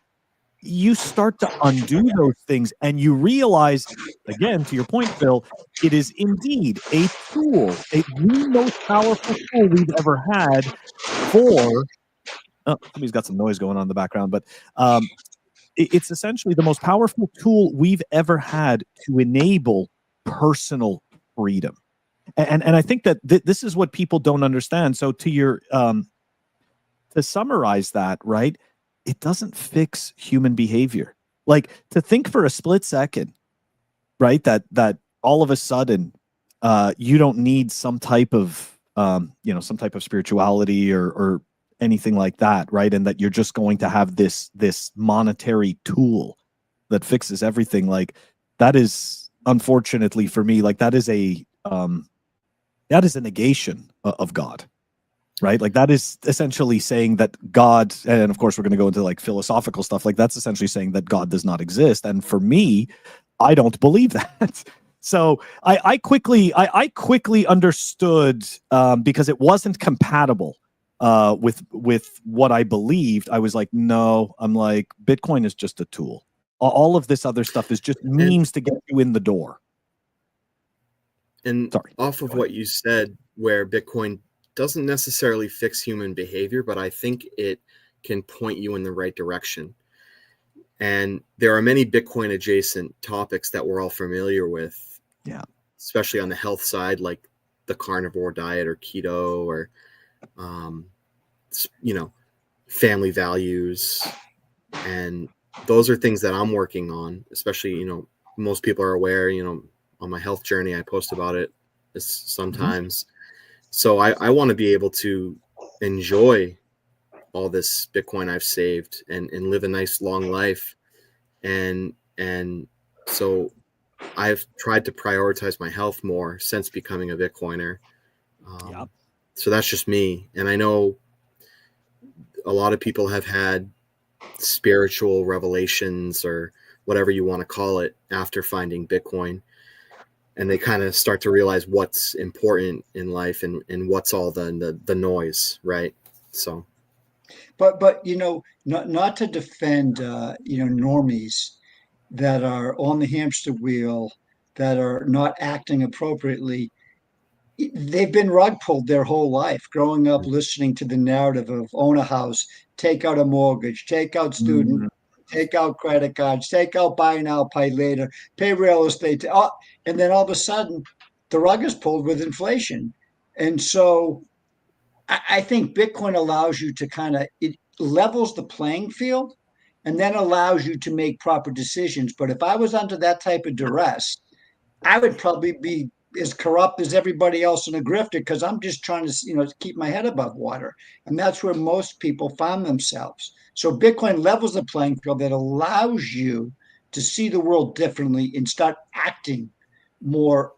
you start to undo those things and you realize, again, to your point, Phil, it is indeed a tool, the most powerful tool we've ever had for, somebody's got some noise going on in the background, but it's essentially the most powerful tool we've ever had to enable personal freedom. And I think that this is what people don't understand. So to your, to summarize that, right? It doesn't fix human behavior. Like, to think for a split second, right, that all of a sudden you don't need some type of some type of spirituality or anything like that, right? And that you're just going to have this monetary tool that fixes everything. Like, that is, unfortunately for me, like that is a negation of God. Right? Like, that is essentially saying that God, and of course we're going to go into like philosophical stuff, like that's essentially saying that God does not exist. And for me, I don't believe that. So I quickly understood, because it wasn't compatible with what I believed. I was like, no, I'm like, Bitcoin is just a tool. All of this other stuff is just memes to get you in the door. And off of what you said, where Bitcoin doesn't necessarily fix human behavior, but I think it can point you in the right direction. And there are many Bitcoin adjacent topics that we're all familiar with. Yeah. Especially on the health side, like the carnivore diet or keto, or, family values. And those are things that I'm working on, especially, most people are aware, on my health journey, I post about it sometimes. So I want to be able to enjoy all this Bitcoin I've saved and live a nice long life. And so I've tried to prioritize my health more since becoming a Bitcoiner. So that's just me. And I know a lot of people have had spiritual revelations or whatever you want to call it after finding Bitcoin. And they kind of start to realize what's important in life and what's all the noise, right? So. But not to defend normies that are on the hamster wheel, that are not acting appropriately. They've been rug pulled their whole life, growing up listening to the narrative of own a house, take out a mortgage, take out student, take out credit cards, take out buy now, pay later, pay real estate, and then all of a sudden the rug is pulled with inflation. And so I think Bitcoin allows you to it levels the playing field and then allows you to make proper decisions. But if I was under that type of duress, I would probably be as corrupt as everybody else in a grifter, because I'm just trying to, keep my head above water. And that's where most people find themselves. So Bitcoin levels the playing field that allows you to see the world differently and start acting more,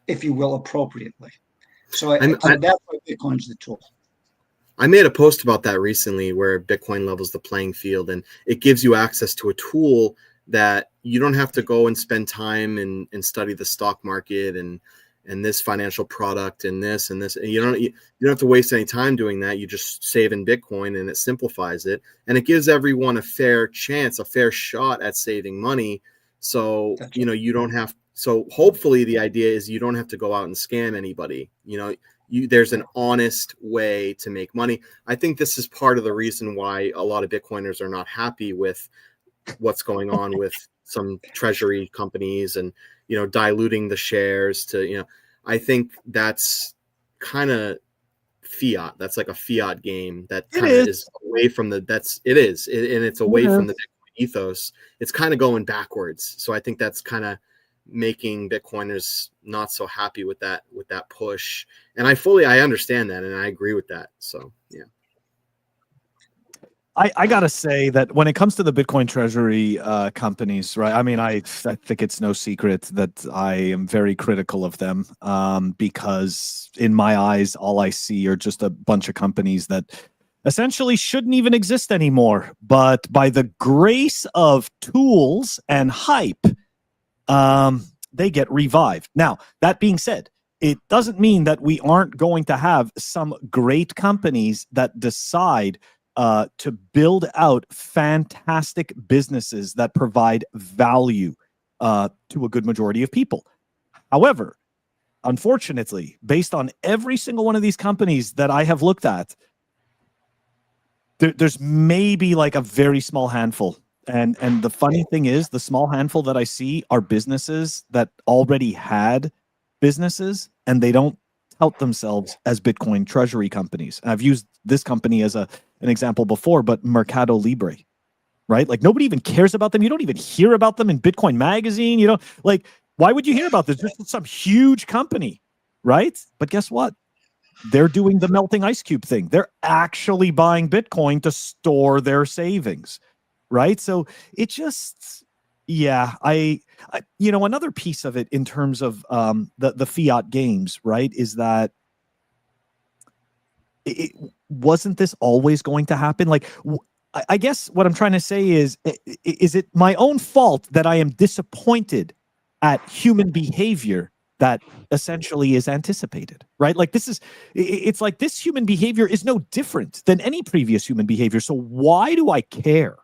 if you will, appropriately. So that's why Bitcoin's the tool. I made a post about that recently, where Bitcoin levels the playing field, and it gives you access to a tool that you don't have to go and spend time and study the stock market and this financial product and this and this. And you don't have to waste any time doing that. You just save in Bitcoin, and it simplifies it, and it gives everyone a fair chance, a fair shot at saving money. So you don't have. So hopefully the idea is you don't have to go out and scam anybody. There's an honest way to make money. I think this is part of the reason why a lot of Bitcoiners are not happy with what's going on with some treasury companies and, diluting the shares to, I think that's kind of fiat. That's like a fiat game that kind of is away from and it's away from the Bitcoin ethos. It's kind of going backwards. So I think that's kind of making Bitcoiners not so happy with that push. And I understand that, and I agree with that. So, yeah. I gotta say that when it comes to the Bitcoin treasury companies, right? I mean, I think it's no secret that I am very critical of them, because in my eyes, all I see are just a bunch of companies that essentially shouldn't even exist anymore. But by the grace of tools and hype, they get revived. Now, that being said, it doesn't mean that we aren't going to have some great companies that decide to build out fantastic businesses that provide value to a good majority of people. However, unfortunately, based on every single one of these companies that I have looked at, there's maybe like a very small handful. And the funny thing is, the small handful that I see are businesses that already had businesses, and they don't tout themselves as Bitcoin treasury companies. And I've used this company as an example before, but Mercado Libre, right? Like, nobody even cares about them. You don't even hear about them in Bitcoin Magazine. Why would you hear about this? Just some huge company, right? But guess what? They're doing the melting ice cube thing. They're actually buying Bitcoin to store their savings, right? So it just, I another piece of it in terms of the fiat games, right, is that it wasn't this always going to happen? Like, I guess what I'm trying to say is it my own fault that I am disappointed at human behavior that essentially is anticipated, right? Like, it's like this human behavior is no different than any previous human behavior. So why do I care?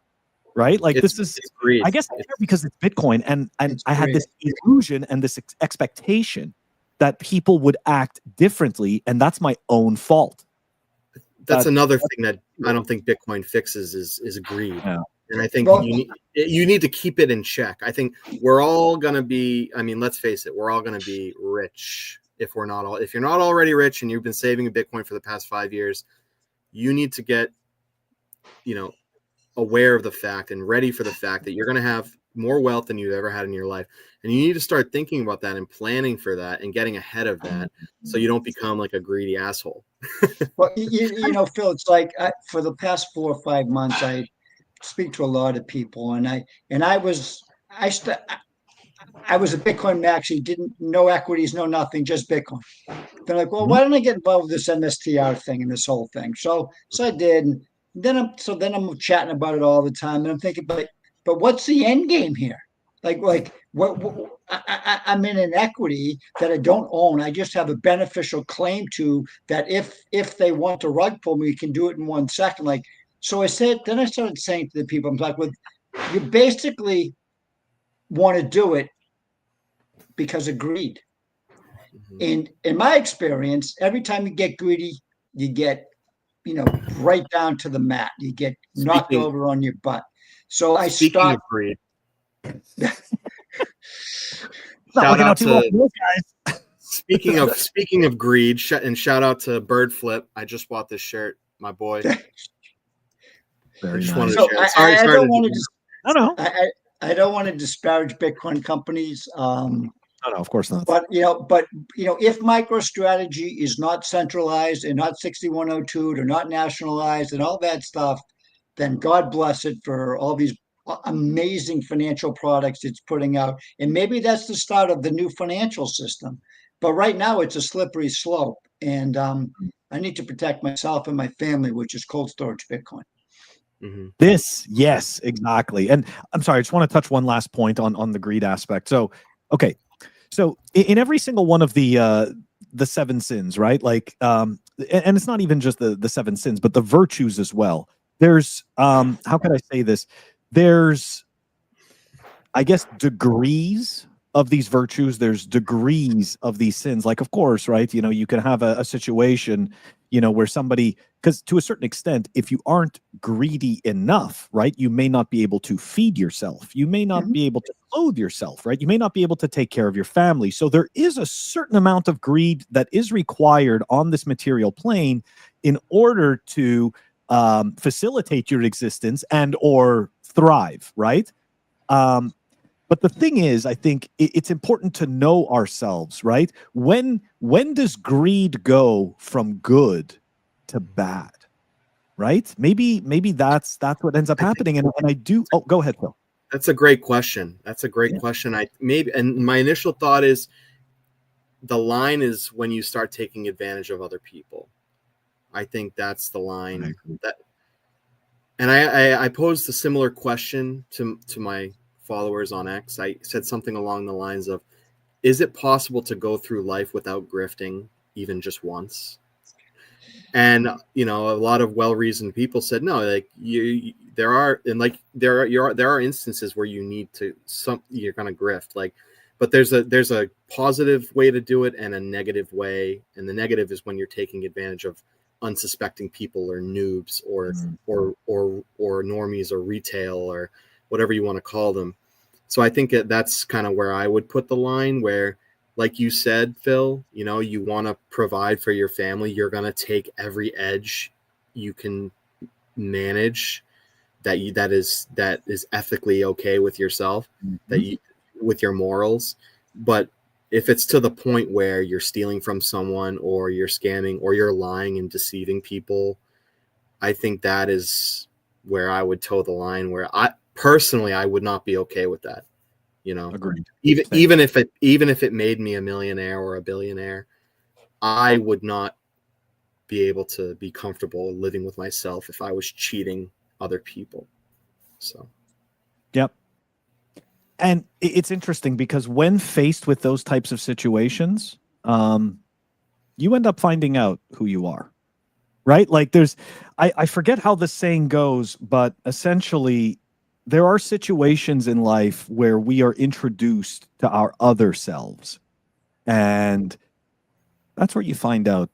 Right? Like, it's greed. I guess I care because it's Bitcoin, and I had this illusion and this expectation that people would act differently, and that's my own fault. That's another thing that I don't think Bitcoin fixes is greed. Yeah. And I think you need to keep it in check. I think we're all going to be, let's face it, we're all going to be rich if you're not already rich and you've been saving in Bitcoin for the past 5 years, you need to get you know, aware of the fact and ready for the fact that you're going to have more wealth than you've ever had in your life. And you need to start thinking about that and planning for that and getting ahead of that so you don't become like a greedy asshole. Well, you know, Phil, it's like for the past 4 or 5 months, I speak to a lot of people, and I was a Bitcoin maxi, didn't no equities, no nothing, just Bitcoin. They're like, well, why don't I get involved with this MSTR thing and this whole thing? So I did. And then I'm chatting about it all the time, and I'm thinking, but what's the end game here? Like what I'm in an equity that I don't own. I just have a beneficial claim to that. If they want to rug pull me, you can do it in 1 second. Like so, I said. Then I started saying to the people, I'm like, well, you basically want to do it because of greed. And in my experience, every time you get greedy, you get, right down to the mat. You get knocked over on your butt. So I Speaking stopped. of greed, Shout out to guys. Speaking of greed, and shout out to Bird Flip. I just bought this shirt, my boy. Very nice. nice. So I don't want to. I don't know. I don't want to disparage Bitcoin companies. No, of course not. But if MicroStrategy is not centralized and not 6102, they're not nationalized and all that stuff, then God bless it for all these amazing financial products it's putting out. And maybe that's the start of the new financial system. But right now it's a slippery slope. And I need to protect myself and my family, which is cold storage Bitcoin. Mm-hmm. Yes, exactly. And I'm sorry, I just want to touch one last point on the greed aspect. So, okay. So in every single one of the 7 sins, right? Like, and it's not even just the 7 sins, but the virtues as well. There's, how can I say this? There's, I guess, degrees of these virtues. There's degrees of these sins. Like, of course, right? You can have a situation, where somebody, because to a certain extent, if you aren't greedy enough, right, you may not be able to feed yourself. You may not be able to clothe yourself, right? You may not be able to take care of your family. So there is a certain amount of greed that is required on this material plane in order to facilitate your existence and or thrive, right? But the thing is, I think it's important to know ourselves, right? When does greed go from good to bad, right? Maybe that's what ends up happening. And I do. Oh, go ahead, Phil. That's a great question. Question. And my initial thought is the line is when you start taking advantage of other people. I think that's the line. And I posed a similar question to my followers on X. I said something along the lines of, is it possible to go through life without grifting even just once? And a lot of well-reasoned people said no. Like there are instances where you need to you're gonna grift, like, but there's a positive way to do it and a negative way, and the negative is when you're taking advantage of unsuspecting people or noobs or normies or retail or whatever you want to call them. So I think that's kind of where I would put the line, where, like you said, Phil, you want to provide for your family. You're going to take every edge you can manage that is ethically okay with yourself, with your morals. But if it's to the point where you're stealing from someone or you're scamming or you're lying and deceiving people, I think that is where I would toe the line, where I would not be okay with that. Agreed. Even if it made me a millionaire or a billionaire, I would not be able to be comfortable living with myself if I was cheating other people. So, yep. And it's interesting because when faced with those types of situations, you end up finding out who you are, right? Like I forget how the saying goes, but essentially there are situations in life where we are introduced to our other selves. And that's where you find out,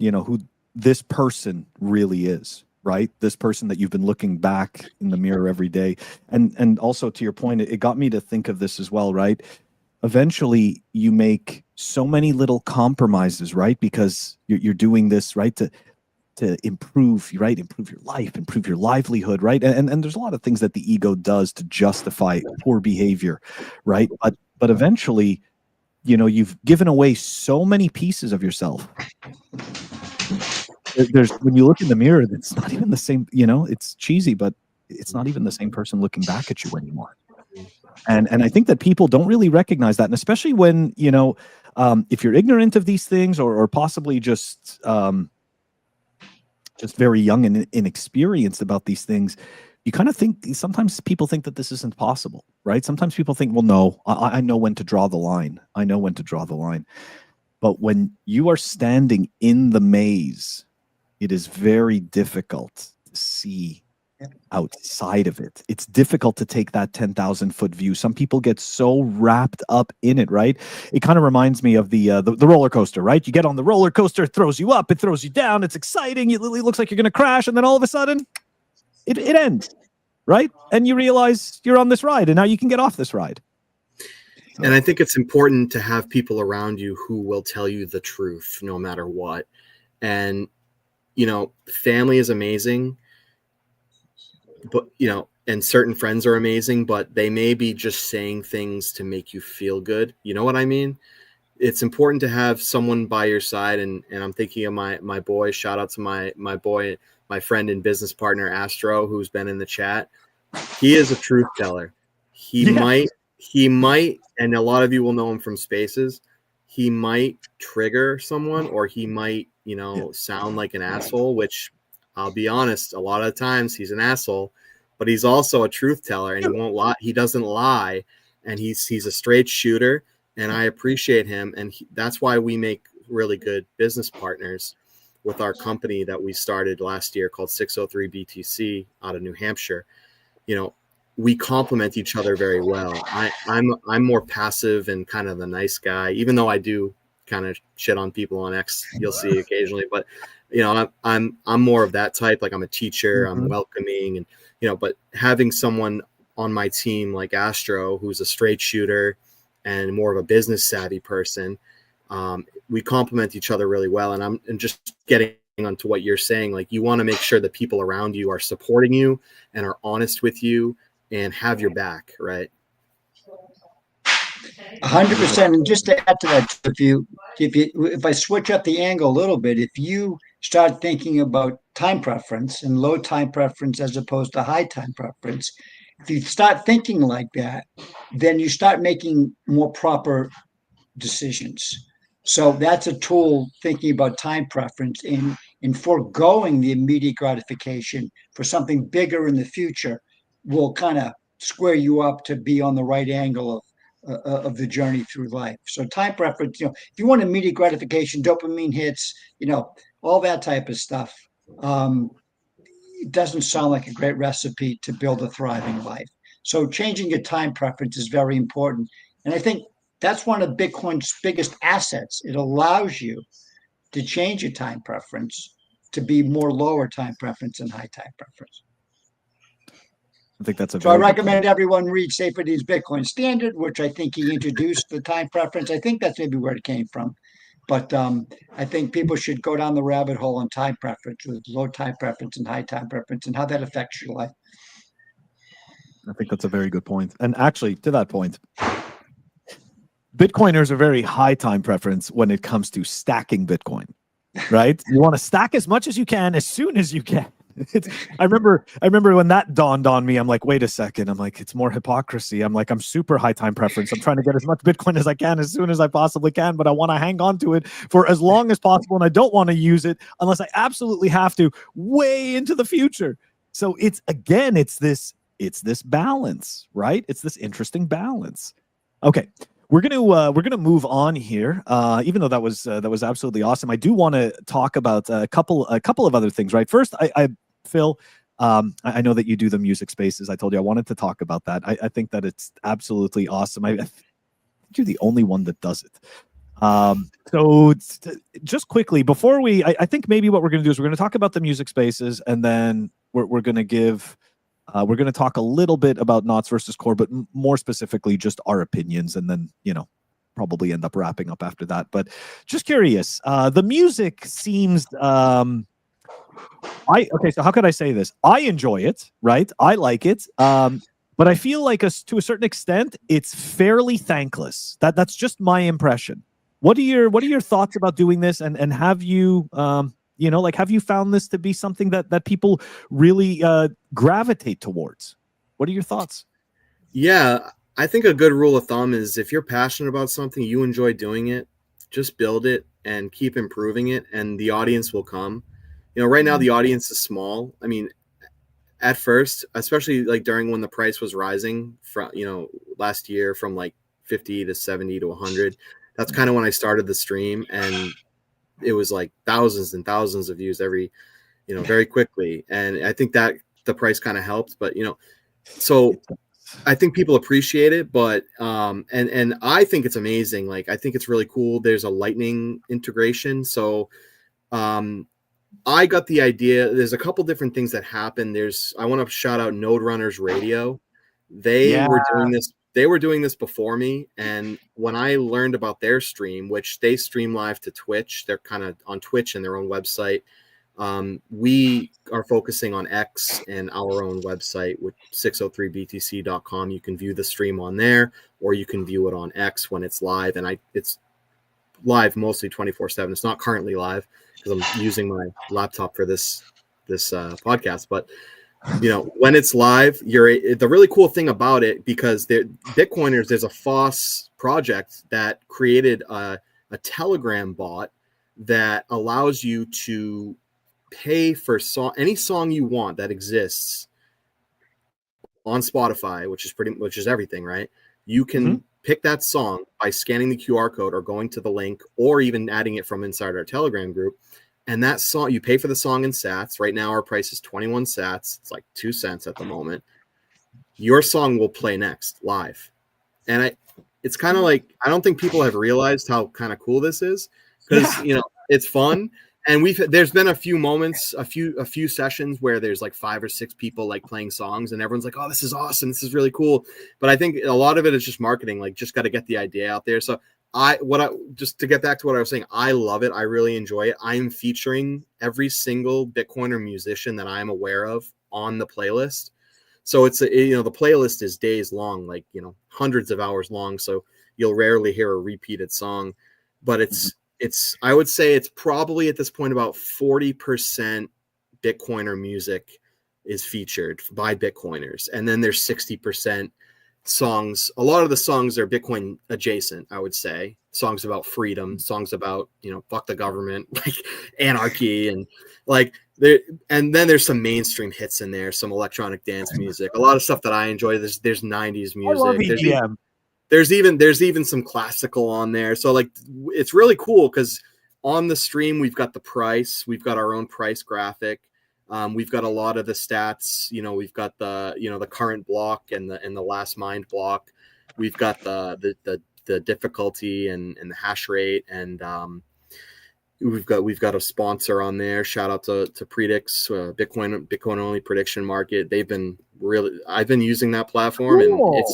who this person really is, right? This person that you've been looking back in the mirror every day. And also, to your point, it got me to think of this as well, right? Eventually you make so many little compromises, right? Because you're doing this, right? improve, right? Improve your life, improve your livelihood, right? And there's a lot of things that the ego does to justify poor behavior, right? But eventually, you've given away so many pieces of yourself. There's when you look in the mirror, it's not even the same. It's cheesy, but it's not even the same person looking back at you anymore. And I think that people don't really recognize that, and especially when if you're ignorant of these things, or possibly just very young and inexperienced about these things, you kind of think, sometimes people think that this isn't possible, right? Sometimes people think, well, no, I know when to draw the line. I know when to draw the line. But when you are standing in the maze, it is very difficult to see outside of it. It's difficult to take that 10,000-foot view. Some people get so wrapped up in it, right? It kind of reminds me of the roller coaster, right? You get on the roller coaster, it throws you up, it throws you down, it's exciting, it looks like you're going to crash, and then all of a sudden, it ends, right? And you realize you're on this ride, and now you can get off this ride. And I think it's important to have people around you who will tell you the truth no matter what. And, family is amazing, but, and certain friends are amazing, but they may be just saying things to make you feel good. You know what I mean? It's important to have someone by your side. And I'm thinking of my boy, shout out to my boy, my friend and business partner, Astro, who's been in the chat. He is a truth teller. He might, and a lot of you will know him from Spaces. He might trigger someone, or he might, sound like an asshole, which I'll be honest, a lot of times he's an asshole, but he's also a truth teller, and he won't lie. He doesn't lie, and he's a straight shooter, and I appreciate him. And that's why we make really good business partners with our company that we started last year called 603 BTC out of New Hampshire. We complement each other very well. I'm more passive and kind of the nice guy, even though I do kind of shit on people on X. You'll see occasionally, but I'm more of that type. Like, I'm a teacher, I'm welcoming, and but having someone on my team like Astro, who's a straight shooter and more of a business savvy person, we complement each other really well. And I'm just getting onto what you're saying. Like, you want to make sure that people around you are supporting you and are honest with you and have your back, right? 100%. And just to add to that, if I switch up the angle a little bit, if you start thinking about time preference and low time preference as opposed to high time preference, if you start thinking like that, then you start making more proper decisions. So that's a tool, thinking about time preference in foregoing the immediate gratification for something bigger in the future will kind of square you up to be on the right angle of the journey through life. So time preference, if you want immediate gratification, dopamine hits, all that type of stuff, it doesn't sound like a great recipe to build a thriving life. So changing your time preference is very important. And I think that's one of Bitcoin's biggest assets. It allows you to change your time preference to be more lower time preference and high time preference. I think that's so I recommend everyone read Safety's Bitcoin Standard, which I think he introduced the time preference. I think that's maybe where it came from. But I think people should go down the rabbit hole on time preference, with low time preference and high time preference, and how that affects your life. I think that's a very good point. And actually, to that point, Bitcoiners are very high time preference when it comes to stacking Bitcoin, right? You want to stack as much as you can, as soon as you can. I remember when that dawned on me. I'm like, wait a second. I'm like, it's more hypocrisy. I'm like, I'm super high time preference. I'm trying to get as much Bitcoin as I can as soon as I possibly can, but I want to hang on to it for as long as possible, and I don't want to use it unless I absolutely have to, way into the future. So it's this balance, right? It's this interesting balance. Okay. We're gonna move on here. Even though that was absolutely awesome, I do want to talk about a couple of other things. Right, first, Phil, I know that you do the music spaces. I told you I wanted to talk about that. I think that it's absolutely awesome. I think you're the only one that does it. So just quickly before I think maybe what we're gonna do is we're gonna talk about the music spaces, and then we're gonna give. We're going to talk a little bit about Knots versus Core, but more specifically, just our opinions, and then, probably end up wrapping up after that. But just curious, the music seems So how could I say this? I enjoy it, right? I like it. But I feel like to a certain extent, it's fairly thankless. That's just my impression. What are your thoughts about doing this? And have you have you found this to be something that people really gravitate towards? What are your thoughts? Yeah, I think a good rule of thumb is if you're passionate about something, you enjoy doing it, just build it and keep improving it, and the audience will come. Right now the audience is small. I mean, at first, especially like during when the price was rising from, last year from like 50 to 70 to 100, that's kind of when I started the stream, and it was like thousands and thousands of views very quickly. And I think that the price kind of helped, but so I think people appreciate it, but and I think it's amazing. Like, I think it's really cool. There's a lightning integration. So I got the idea. There's a couple different things that happen. I want to shout out Node Runners Radio. They were doing this before me. And when I learned about their stream, which they stream live to Twitch, they're kind of on Twitch and their own website. We are focusing on X and our own website with 603btc.com. You can view the stream on there, or you can view it on X when it's live. And it's live mostly 24/7. It's not currently live because I'm using my laptop for this podcast. But when it's live, the really cool thing about it, because Bitcoiners, there's a FOSS project that created a Telegram bot that allows you to pay for any song you want that exists on Spotify, which is everything, right? You can pick that song by scanning the QR code or going to the link, or even adding it from inside our Telegram group. And that song, you pay for the song in sats. Right now, our price is 21 sats. It's like 2 cents at the moment. Your song will play next live. And it's kind of like, I don't think people have realized how kind of cool this is, because, it's fun. And there's been a few moments, a few sessions where there's like 5 or 6 people like playing songs, and everyone's like, "Oh, this is awesome. This is really cool." But I think a lot of it is just marketing. Like, just got to get the idea out there. So just to get back to what I was saying, I love it. I really enjoy it. I am featuring every single Bitcoiner musician that I'm aware of on the playlist. So the playlist is days long, like, hundreds of hours long. So you'll rarely hear a repeated song, but I would say it's probably at this point about 40% Bitcoiner music is featured by Bitcoiners. And then there's 60% songs. A lot of the songs are Bitcoin adjacent, I would say. Songs about freedom, songs about, fuck the government, like anarchy, and like and then there's some mainstream hits in there, some electronic dance music, a lot of stuff that I enjoy. There's 90s music. I love EDM. There's even some classical on there. So like, it's really cool because on the stream, we've got the price, we've got our own price graphic. We've got a lot of the stats, we've got the current block and the last mined block. We've got the difficulty and the hash rate. And we've got a sponsor on there. Shout out to Predix, Bitcoin only prediction market. I've been using that platform, cool. And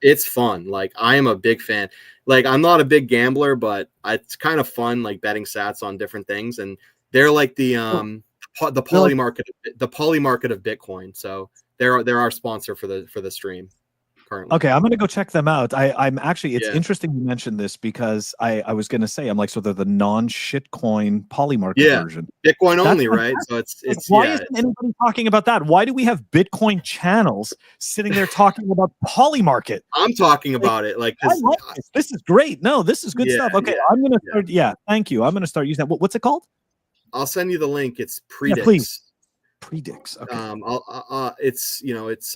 it's fun. Like, I am a big fan. Like, I'm not a big gambler, but it's kind of fun, like betting sats on different things. And they're like the poly market of Bitcoin. So they're our sponsor for the stream currently. Okay, I'm gonna go check them out. I'm actually, it's interesting you mentioned this, because I was gonna say, I'm like, so they're the non-shitcoin poly market version. Bitcoin only, right? So it's why isn't anybody talking about that? Why do we have Bitcoin channels sitting there talking about poly market? I'm talking about it. Like, I like this. This is great. No, this is good stuff. Okay, I'm gonna start. Yeah, thank you. I'm gonna start using that. What's it called? I'll send you the link. It's Predix. Yeah, please. Predix. Okay. It's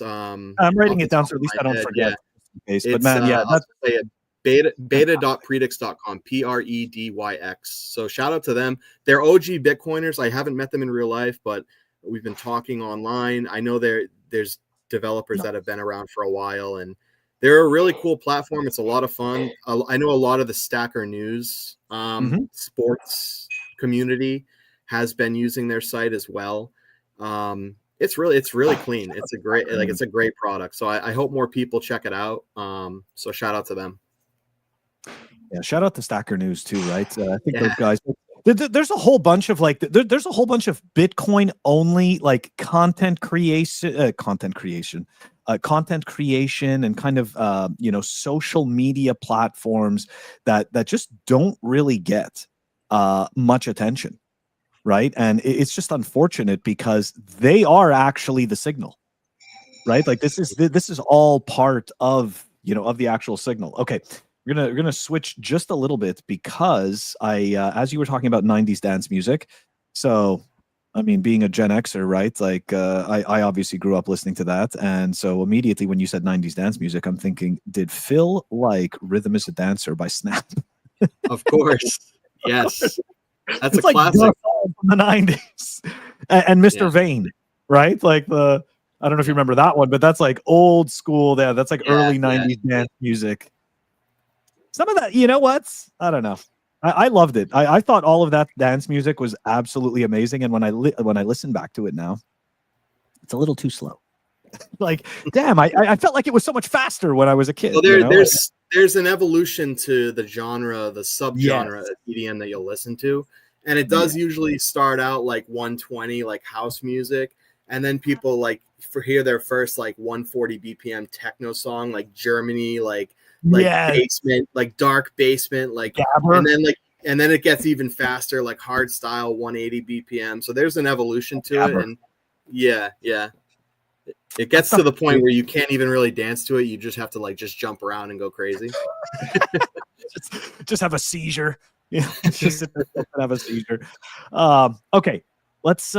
I'm writing it down so at least I don't forget. But man, that's beta.predix.com, PREDYX. So shout out to them. They're OG Bitcoiners. I haven't met them in real life, but we've been talking online. I know there's developers that have been around for a while, and they're a really cool platform. It's a lot of fun. I know a lot of the Stacker News sports community has been using their site as well. It's really clean. It's a great product. So I hope more people check it out. So shout out to them. Yeah, shout out to Stacker News too, right? I think those guys, There's a whole bunch of like there's a whole bunch of Bitcoin only like content creation and kind of social media platforms that just don't really get much attention, right? And it's just unfortunate because they are actually the signal, right? Like this is all part of of the actual signal. Okay. We're gonna switch just a little bit because as you were talking about 90s dance music, so I mean, being a Gen Xer, right? Like I obviously grew up listening to that, and so immediately when you said 90s dance music, I'm thinking, did Phil like "Rhythm Is a Dancer" by Snap? Of course, yes, that's It's a like classic from the 90s, and Mr. Vane, right? Like I don't know if you remember that one, but that's like old school. That's like early 90s dance music. Some of that, you know what? I don't know. I loved it. I thought all of that dance music was absolutely amazing. And when I listen back to it now, it's a little too slow. Like, damn, I felt like it was so much faster when I was a kid. Well, there's an evolution to the genre, the subgenre of EDM that you'll listen to, and it does usually start out like 120, like house music, and then people like hear their first like 140 BPM techno song, like Germany, like basement, like dark basement, like Gabber. and then it gets even faster, like hard style 180 BPM. So there's an evolution to Gabber. it, and it gets to the point where you can't even really dance to it. You just have to like just jump around and go crazy. just have a seizure. Yeah, just have a seizure. Okay, let's.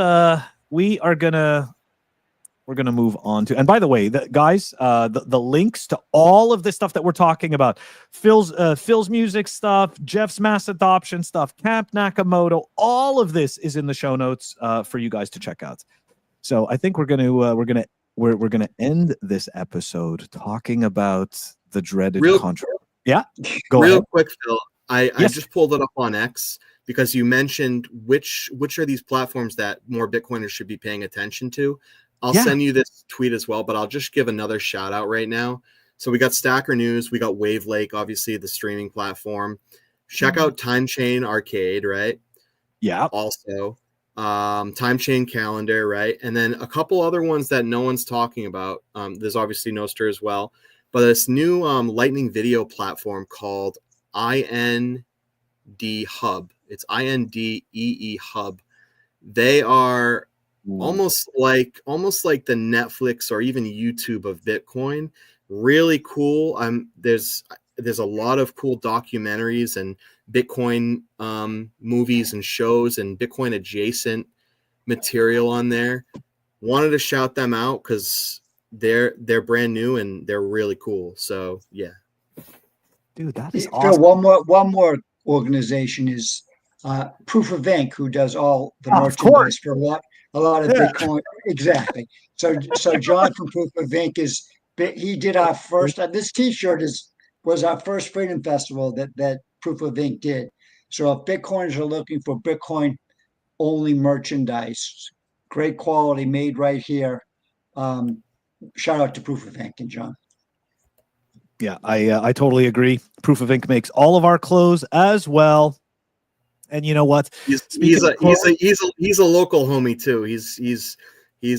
We're gonna move on to. And by the way, guys, the links to all of this stuff that we're talking about, Phil's music stuff, Jeff's mass adoption stuff, Camp Nakamoto, all of this is in the show notes for you guys to check out. So I think we're gonna end this episode talking about the dreaded controversy. Yeah, go ahead. Real quick, Phil. I just pulled it up on X because you mentioned which are these platforms that more Bitcoiners should be paying attention to. I'll send you this tweet as well, but I'll just give another shout out right now. So we got Stacker News, we got Wavelake, obviously the streaming platform. Check out TimeChain Arcade, right? Yeah. Also, TimeChain Calendar, right? And then a couple other ones that no one's talking about. There's obviously Nostr as well, but this new Lightning video platform called IND Hub. It's INDEE Hub. They are almost like the Netflix or even YouTube of Bitcoin. Really cool. There's a lot of cool documentaries and Bitcoin movies and shows and Bitcoin adjacent material on there. Wanted to shout them out because they're brand new and they're really cool. So yeah, dude, that is awesome. One more organization is Proof of Ink, who does all the merchandise for a lot of Bitcoin. Exactly. So John from Proof of Ink he did our first. This T-shirt was our first Freedom Festival that Proof of Ink did. So if Bitcoiners are looking for Bitcoin only merchandise, great quality, made right here. Shout out to Proof of Ink and John. Yeah, I totally agree. Proof of Ink makes all of our clothes as well. And you know what? He's a local homie too. He's me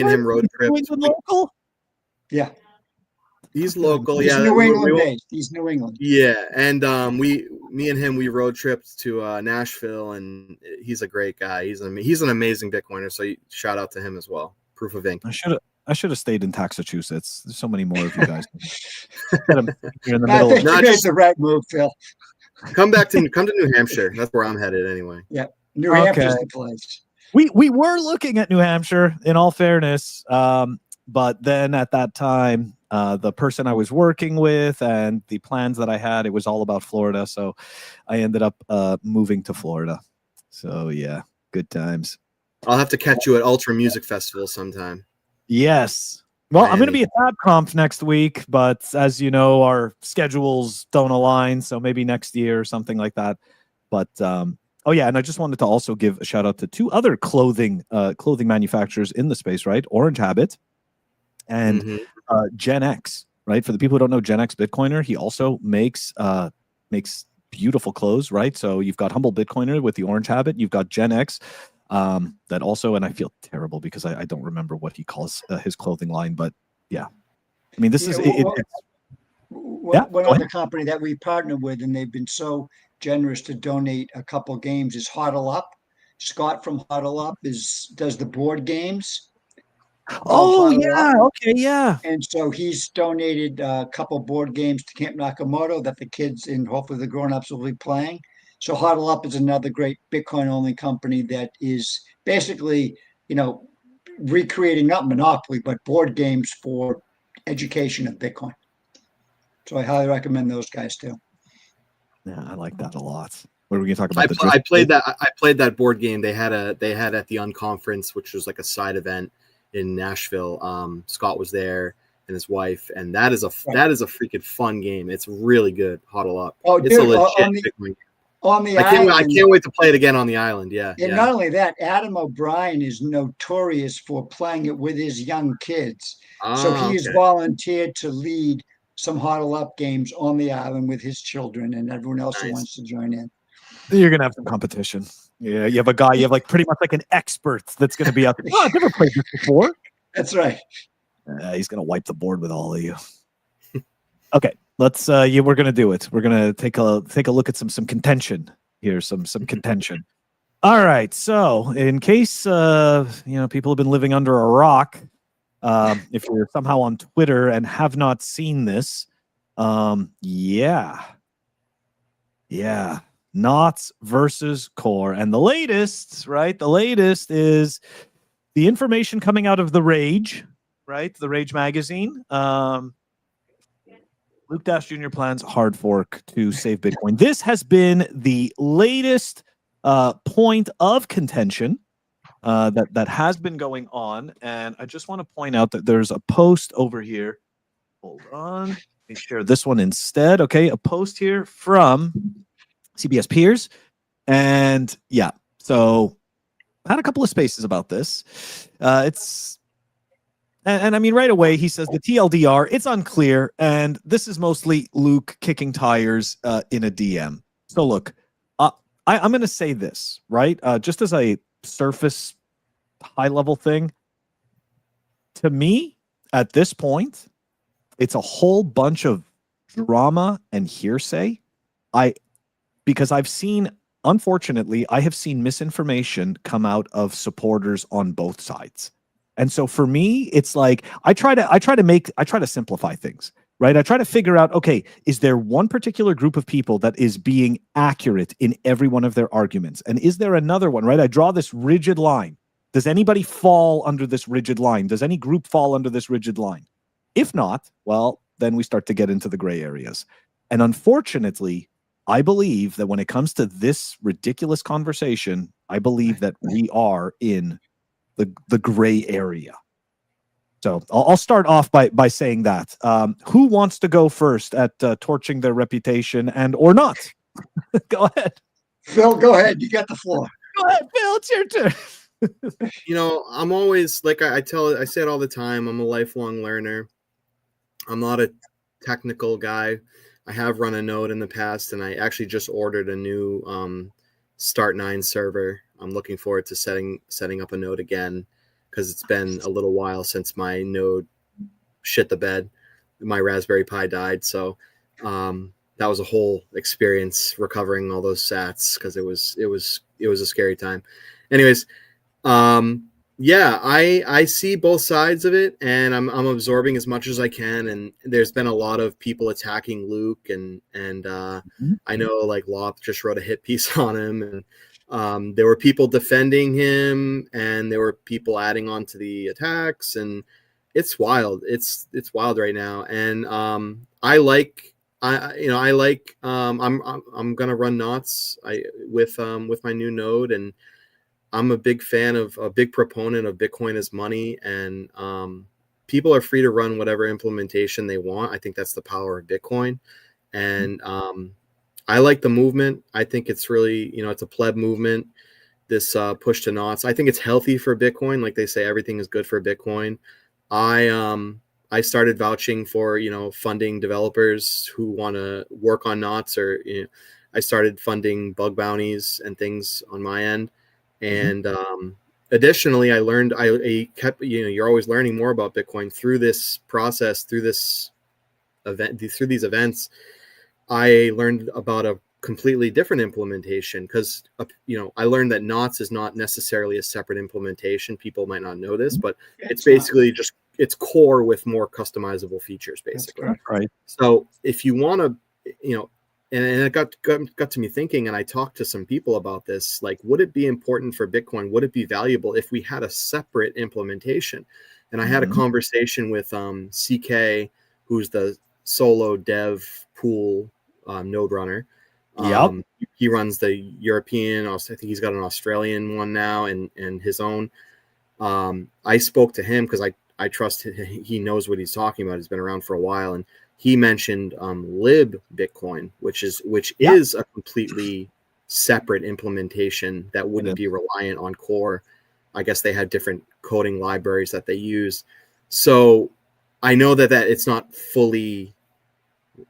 and him road trips. Local? Yeah. He's local. He's New England based. He's New England. Yeah, and me and him, we road tripped to Nashville, and he's a great guy. He's an amazing Bitcoiner. So shout out to him as well. Proof of Ink. I should have stayed in Massachusetts. There's so many more of you guys. Here in the I middle. think it's the right move, Phil. Come to New Hampshire. That's where I'm headed anyway. Yeah, New Hampshire's the place. We were looking at New Hampshire, in all fairness, but then at that time, the person I was working with and the plans that I had, it was all about Florida. So I ended up moving to Florida. So yeah, good times. I'll have to catch you at Ultra Music Festival sometime. Yes. Well, I'm going to be at TabConf next week, but as you know, our schedules don't align. So maybe next year or something like that. But oh yeah, and I just wanted to also give a shout out to two other clothing manufacturers in the space, right? Orange Habit and Gen X, right? For the people who don't know, Gen X Bitcoiner, he also makes beautiful clothes, right? So you've got Humble Bitcoiner with the orange habit. You've got Gen X that also, and I feel terrible because I don't remember what he calls his clothing line, but yeah. I mean, this is yeah, one other company that we partner with, and they've been so generous to donate a couple games, is Huddle Up. Scott from Huddle Up does the board games. Oh yeah, okay, yeah. And so he's donated a couple board games to Camp Nakamoto that the kids and hopefully the grown-ups will be playing. So Huddle Up is another great Bitcoin-only company that is basically, recreating not Monopoly, but board games for education of Bitcoin. So I highly recommend those guys too. Yeah, I like that a lot. What are we going to talk about? I played that board game. They had at the Unconference, which was like a side event in Nashville. Scott was there and his wife, and that is a freaking fun game. It's really good. Huddle Up. Oh, it's dude, a legit Bitcoin. On the island. I can't wait to play it again on the island. Yeah. And not only that, Adam O'Brien is notorious for playing it with his young kids. So he's volunteered to lead some Huddle Up games on the island with his children and everyone else who wants to join in. You're going to have some competition. Yeah, you have a guy, you have like pretty much like an expert that's going to be out there. Oh, I've never played this before. That's right. He's going to wipe the board with all of you. Okay, let's. We're going to do it. We're going to take a look at some contention here. Some contention. All right. So, in case people have been living under a rock, if you're somehow on Twitter and have not seen this, Knots versus Core. And the latest, right? The latest is the information coming out of The Rage, right? The Rage magazine. Luke Dash Jr. plans hard fork to save Bitcoin. This has been the latest point of contention that has been going on. And I just want to point out that there's a post over here. Hold on. Let me share this one instead. Okay, a post here from CBS Peers. And yeah, so I had a couple of spaces about this. And I mean, right away, he says the TLDR, it's unclear. And this is mostly Luke kicking tires in a DM. So look, I'm going to say this, right? Just as a surface high level thing. To me, at this point, it's a whole bunch of drama and hearsay. Because I've seen, unfortunately, I have seen misinformation come out of supporters on both sides. And so for me, it's like I try to simplify things, right? I try to figure out, okay, is there one particular group of people that is being accurate in every one of their arguments? And is there another one, right? I draw this rigid line. Does anybody fall under this rigid line? Does any group fall under this rigid line? If not, well, then we start to get into the gray areas. And unfortunately, I believe that when it comes to this ridiculous conversation, I believe that we are in the gray area. So I'll start off by saying that. Who wants to go first at torching their reputation and or not? Go ahead. Phil, go ahead. You got the floor. Go ahead, Phil. It's your turn. I'm always, like I say it all the time, I'm a lifelong learner. I'm not a technical guy. I have run a node in the past, and I actually just ordered a new Start9 server. I'm looking forward to setting up a node again because it's been a little while since my node shit the bed. My Raspberry Pi died, so that was a whole experience recovering all those sats because it was a scary time. Anyways, I see both sides of it, and I'm absorbing as much as I can. And there's been a lot of people attacking Luke, and I know like Loth just wrote a hit piece on him, and there were people defending him, and there were people adding on to the attacks, and it's wild. It's wild right now, and I'm gonna run knots with my new node, and I'm a big proponent of Bitcoin as money, and people are free to run whatever implementation they want. I think that's the power of Bitcoin, and I like the movement. I think it's really, it's a pleb movement, this push to knots. I think it's healthy for Bitcoin. Like they say, everything is good for Bitcoin. I started vouching for, funding developers who want to work on knots, or, I started funding bug bounties and things on my end. And additionally, I kept, you're always learning more about Bitcoin through this process, through this event, through these events. I learned about a completely different implementation because, I learned that knots is not necessarily a separate implementation. People might not know this, but it's basically just it's core with more customizable features, basically. Right. So if you want to, and it got to me thinking, and I talked to some people about this, like, would it be important for Bitcoin? Would it be valuable if we had a separate implementation? And I had a conversation with CK, who's the solo dev pool node runner. He runs the European, I think he's got an Australian one now and his own. I spoke to him because I trust he knows what he's talking about. He's been around for a while, and he mentioned Lib Bitcoin, which is a completely separate implementation that wouldn't be reliant on core. I guess they had different coding libraries that they use. So I know that it's not fully,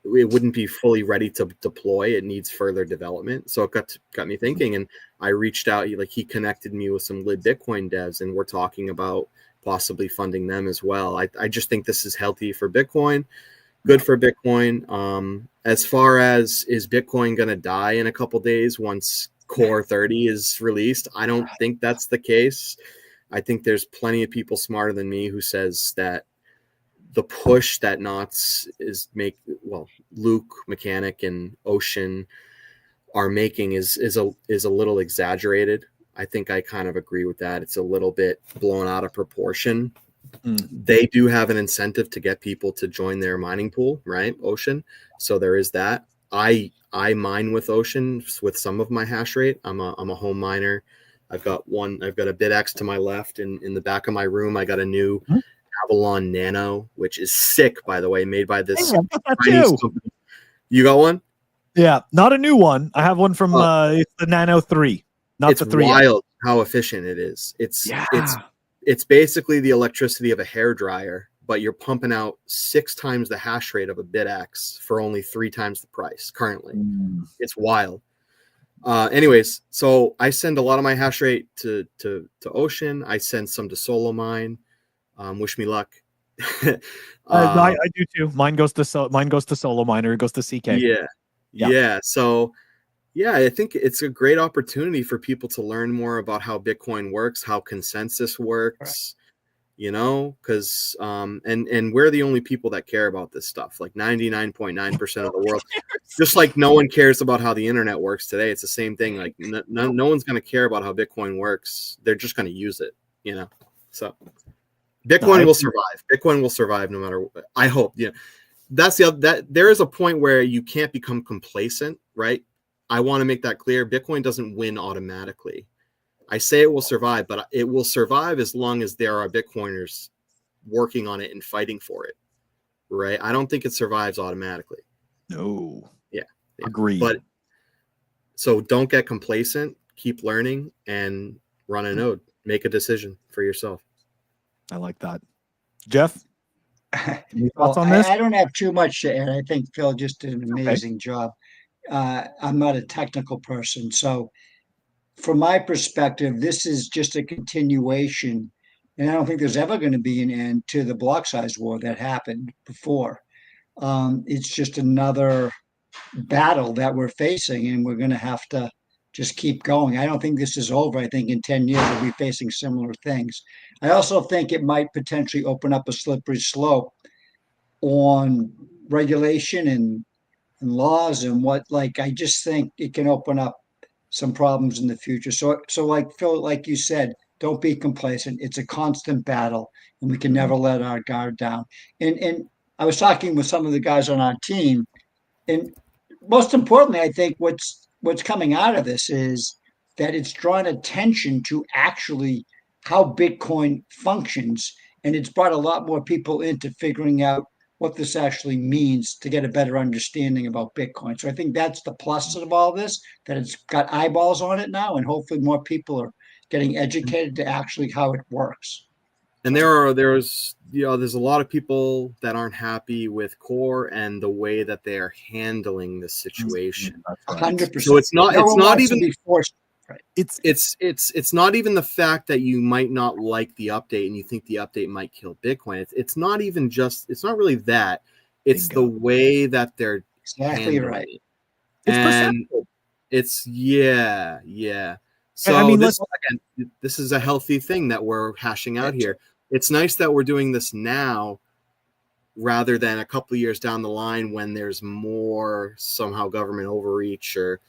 it wouldn't be fully ready to deploy. It needs further development. So it got me thinking, and I reached out, he connected me with some Lib Bitcoin devs, and we're talking about possibly funding them as well. I just think this is healthy for Bitcoin, good for Bitcoin. As far as, is Bitcoin going to die in a couple days once Core 30 is released? I don't think that's the case. I think there's plenty of people smarter than me who says that the push that Knots Luke, Mechanic, and Ocean are making is a little exaggerated. I think I kind of agree with that. It's a little bit blown out of proportion. They do have an incentive to get people to join their mining pool, right? Ocean. So there is that. I mine with Ocean with some of my hash rate. I'm a home miner. I've got a BitX to my left, and in the back of my room, I got a new Avalon Nano, which is sick, by the way, made by this Chinese company. You got one? Yeah, not a new one. I have one from it's the Nano 3, not the 3. It's wild how efficient it is. It's basically the electricity of a hairdryer, but you're pumping out 6 times the hash rate of a BitX for only 3 times the price currently. It's wild. Anyways, so I send a lot of my hash rate to Ocean. I send some to Solo Mine. Wish me luck. I do too. Mine goes to Solo Miner. It goes to CK. Yeah. So, I think it's a great opportunity for people to learn more about how Bitcoin works, how consensus works. Because and we're the only people that care about this stuff. Like 99.9% of the world, just like no one cares about how the internet works today. It's the same thing. Like no one's going to care about how Bitcoin works. They're just going to use it. So. Bitcoin will survive. Bitcoin will survive no matter what. I hope. That's that there is a point where you can't become complacent, right? I want to make that clear. Bitcoin doesn't win automatically. I say it will survive, but it will survive as long as there are Bitcoiners working on it and fighting for it, right? I don't think it survives automatically. No. Yeah. Agreed. But so don't get complacent. Keep learning and run a node. Make a decision for yourself. I like that. Jeff, any thoughts on this? I don't have too much to add. I think Phil just did an amazing job. I'm not a technical person. So from my perspective, this is just a continuation. And I don't think there's ever going to be an end to the block size war that happened before. It's just another battle that we're facing, and we're going to have to just keep going. I don't think this is over. I think in 10 years, we'll be facing similar things. I also think it might potentially open up a slippery slope on regulation and laws and I just think it can open up some problems in the future. So like Phil, like you said, don't be complacent. It's a constant battle, and we can never let our guard down. And I was talking with some of the guys on our team, and most importantly, I think what's coming out of this is that it's drawn attention to actually how Bitcoin functions, and it's brought a lot more people into figuring out what this actually means to get a better understanding about Bitcoin. So I think that's the plus of all this, that it's got eyeballs on it now, and hopefully more people are getting educated to actually how it works. And there's a lot of people that aren't happy with Core and the way that they are handling this situation. 100%. So it's not even to be forced. Right. It's not even the fact that you might not like the update and you think the update might kill Bitcoin. It's not really that. It's the way that they're exactly right. it. It's and perceptual. it's yeah. So I mean, this is a healthy thing that we're hashing out here. It's nice that we're doing this now rather than a couple of years down the line when there's more somehow government overreach or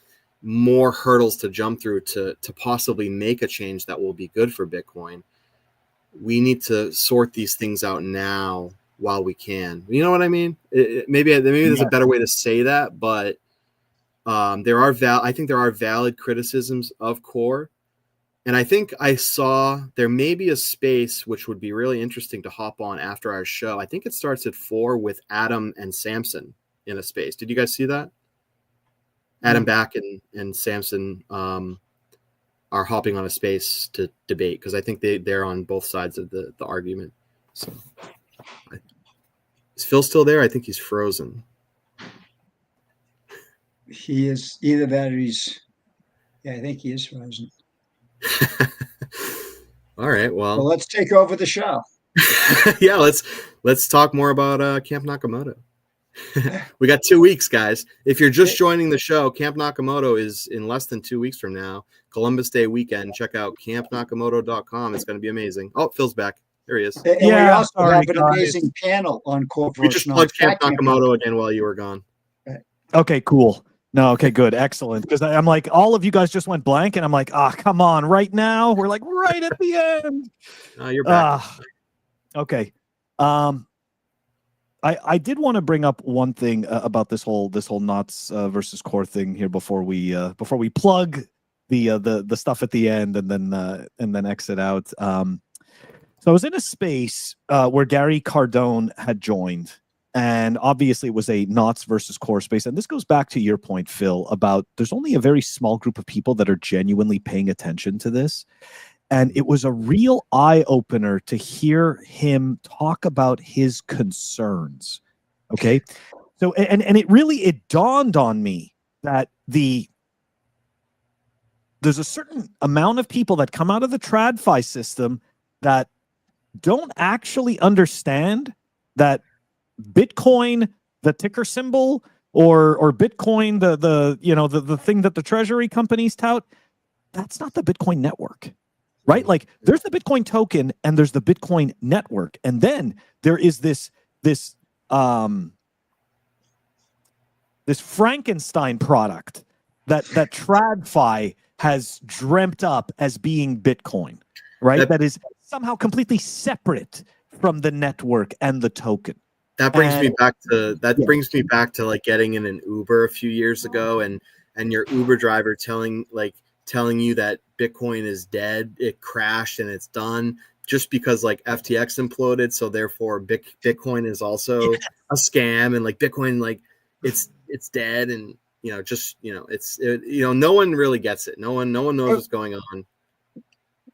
more hurdles to jump through to possibly make a change that will be good for Bitcoin. We need to sort these things out now while we can. You know what I mean? Maybe there's a better way to say that, but I think there are valid criticisms of Core. And I think I saw there may be a space which would be really interesting to hop on after our show. I think it starts at 4 with Adam and Samson in a space. Did you guys see that? Adam Back and Samson are hopping on a space to debate because I think they're on both sides of the argument. So is Phil still there? I think he's frozen. He is either that or I think he is frozen. All right. Well, let's take over the show. Yeah, let's talk more about Camp Nakamoto. We got 2 weeks, guys. If you're just joining the show, Camp Nakamoto is in less than 2 weeks from now, Columbus Day weekend. Check out campnakamoto.com. It's going to be amazing. Oh, Phil's back. There he is. And we also have an amazing panel on Core. We just plugged Camp Nakamoto again while you were gone. Okay, cool. No, okay, good. Excellent. Because I'm like, all of you guys just went blank, and I'm like, come on, right now? We're like right at the end. You're back. Okay. I did want to bring up one thing about this whole Knots versus Core thing here before we plug the stuff at the end and then exit out. So I was in a space where Gary Cardone had joined. And obviously it was a Knots versus Core space. And this goes back to your point, Phil, about there's only a very small group of people that are genuinely paying attention to this. And it was a real eye-opener to hear him talk about his concerns. Okay. So, and it dawned on me that there's a certain amount of people that come out of the TradFi system that don't actually understand that Bitcoin, the ticker symbol, or Bitcoin, the thing that the treasury companies tout, that's not the Bitcoin network, right? Like there's the Bitcoin token and there's the Bitcoin network, and then there is this Frankenstein product that TradFi has dreamt up as being Bitcoin, right? That is somehow completely separate from the network and the token. That brings me back to like getting in an Uber a few years ago and your Uber driver telling you that Bitcoin is dead, it crashed and it's done just because like FTX imploded, so therefore Bitcoin is also a scam and like Bitcoin like it's dead and no one really gets it. No one knows what's going on.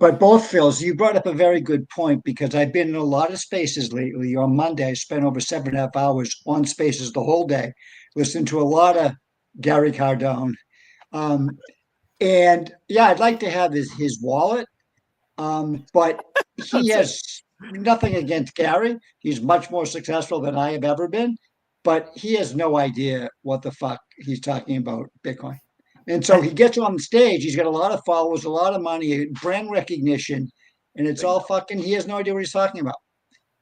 But both Phils, you brought up a very good point because I've been in a lot of spaces lately. On Monday, I spent over 7.5 hours on spaces the whole day, listening to a lot of Gary Cardone. And yeah, I'd like to have his wallet, but he has nothing against Gary. He's much more successful than I have ever been, but he has no idea what the fuck he's talking about Bitcoin. And so he gets on stage. He's got a lot of followers, a lot of money, brand recognition, and it's all fucking, he has no idea what he's talking about.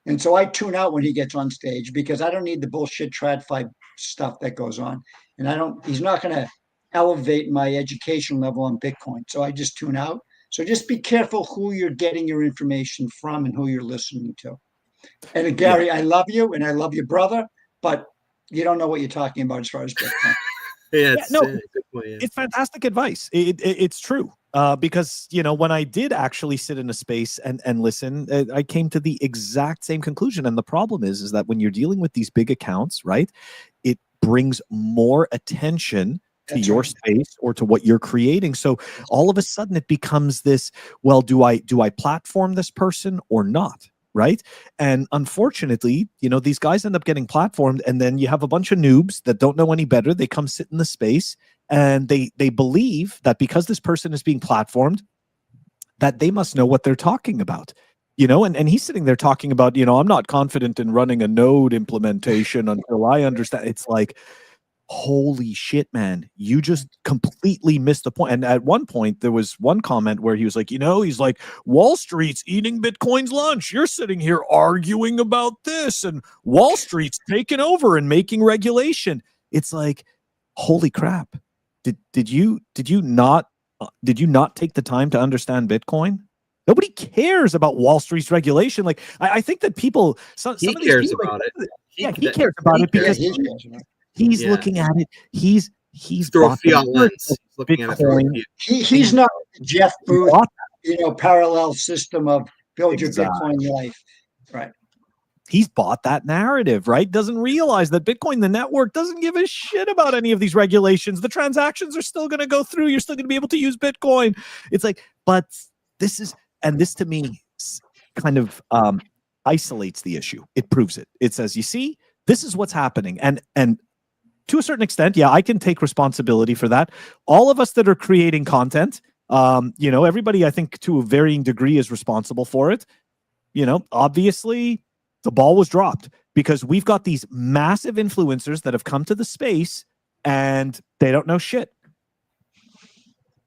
And so I tune out when he gets on stage because I don't need the bullshit TradFi stuff that goes on. And he's not going to elevate my education level on Bitcoin. So I just tune out. So just be careful who you're getting your information from and who you're listening to. And Gary, I love you and I love your brother, but you don't know what you're talking about as far as Bitcoin. It's fantastic advice. It's true because when I did actually sit in a space and listen, I came to the exact same conclusion. And the problem is that when you're dealing with these big accounts, right, it brings more attention to your space or to what you're creating. So all of a sudden it becomes this, well, do I platform this person or not? right? And unfortunately, these guys end up getting platformed, and then you have a bunch of noobs that don't know any better. They come sit in the space, and they believe that because this person is being platformed, that they must know what they're talking about. And he's sitting there talking about, I'm not confident in running a node implementation until I understand. It's like, holy shit, man, you just completely missed the point. And at one point, there was one comment where he was like, he's like, Wall Street's eating Bitcoin's lunch. You're sitting here arguing about this, and Wall Street's taking over and making regulation. It's like, holy crap. Did you not take the time to understand Bitcoin? Nobody cares about Wall Street's regulation. Like, I think that people, some of these cares people, about it. He cares about it because he's looking at it. He's through a fiat lens. He's looking at it through a fiat. He's not Jeff Booth, parallel system of build your Bitcoin life. Right. He's bought that narrative, right? Doesn't realize that Bitcoin, the network, doesn't give a shit about any of these regulations. The transactions are still going to go through. You're still going to be able to use Bitcoin. It's like, but this to me kind of isolates the issue. It proves it. It says, you see, this is what's happening. And to a certain extent, yeah, I can take responsibility for that. All of us that are creating content, everybody, I think, to a varying degree is responsible for it. Obviously, the ball was dropped because we've got these massive influencers that have come to the space and they don't know shit.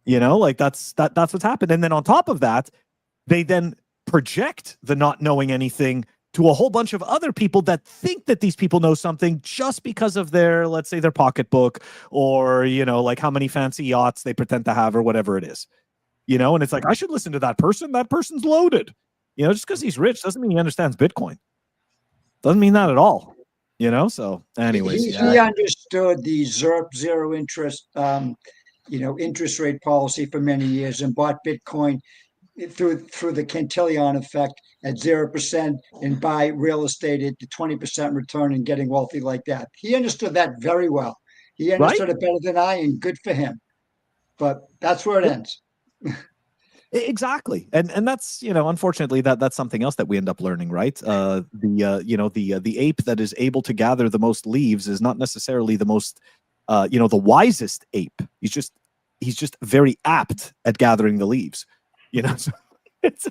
Like that's what's happened. And then on top of that, they then project the not knowing anything to a whole bunch of other people that think that these people know something just because of their, let's say, their pocketbook, or, like how many fancy yachts they pretend to have, or whatever it is. And it's like, I should listen to that person. That person's loaded. Just because he's rich doesn't mean he understands Bitcoin. Doesn't mean that at all. So anyways. He understood the ZERP, zero interest, interest rate policy for many years, and bought Bitcoin through the Cantillon effect at 0% and buy real estate at the 20% return and getting wealthy like that. He understood that very well. He understood it better than I, and good for him. But that's where it ends. Exactly. And that's, unfortunately that's something else that we end up learning, right? The ape that is able to gather the most leaves is not necessarily the most, the wisest ape. He's just very apt at gathering the leaves, so it's,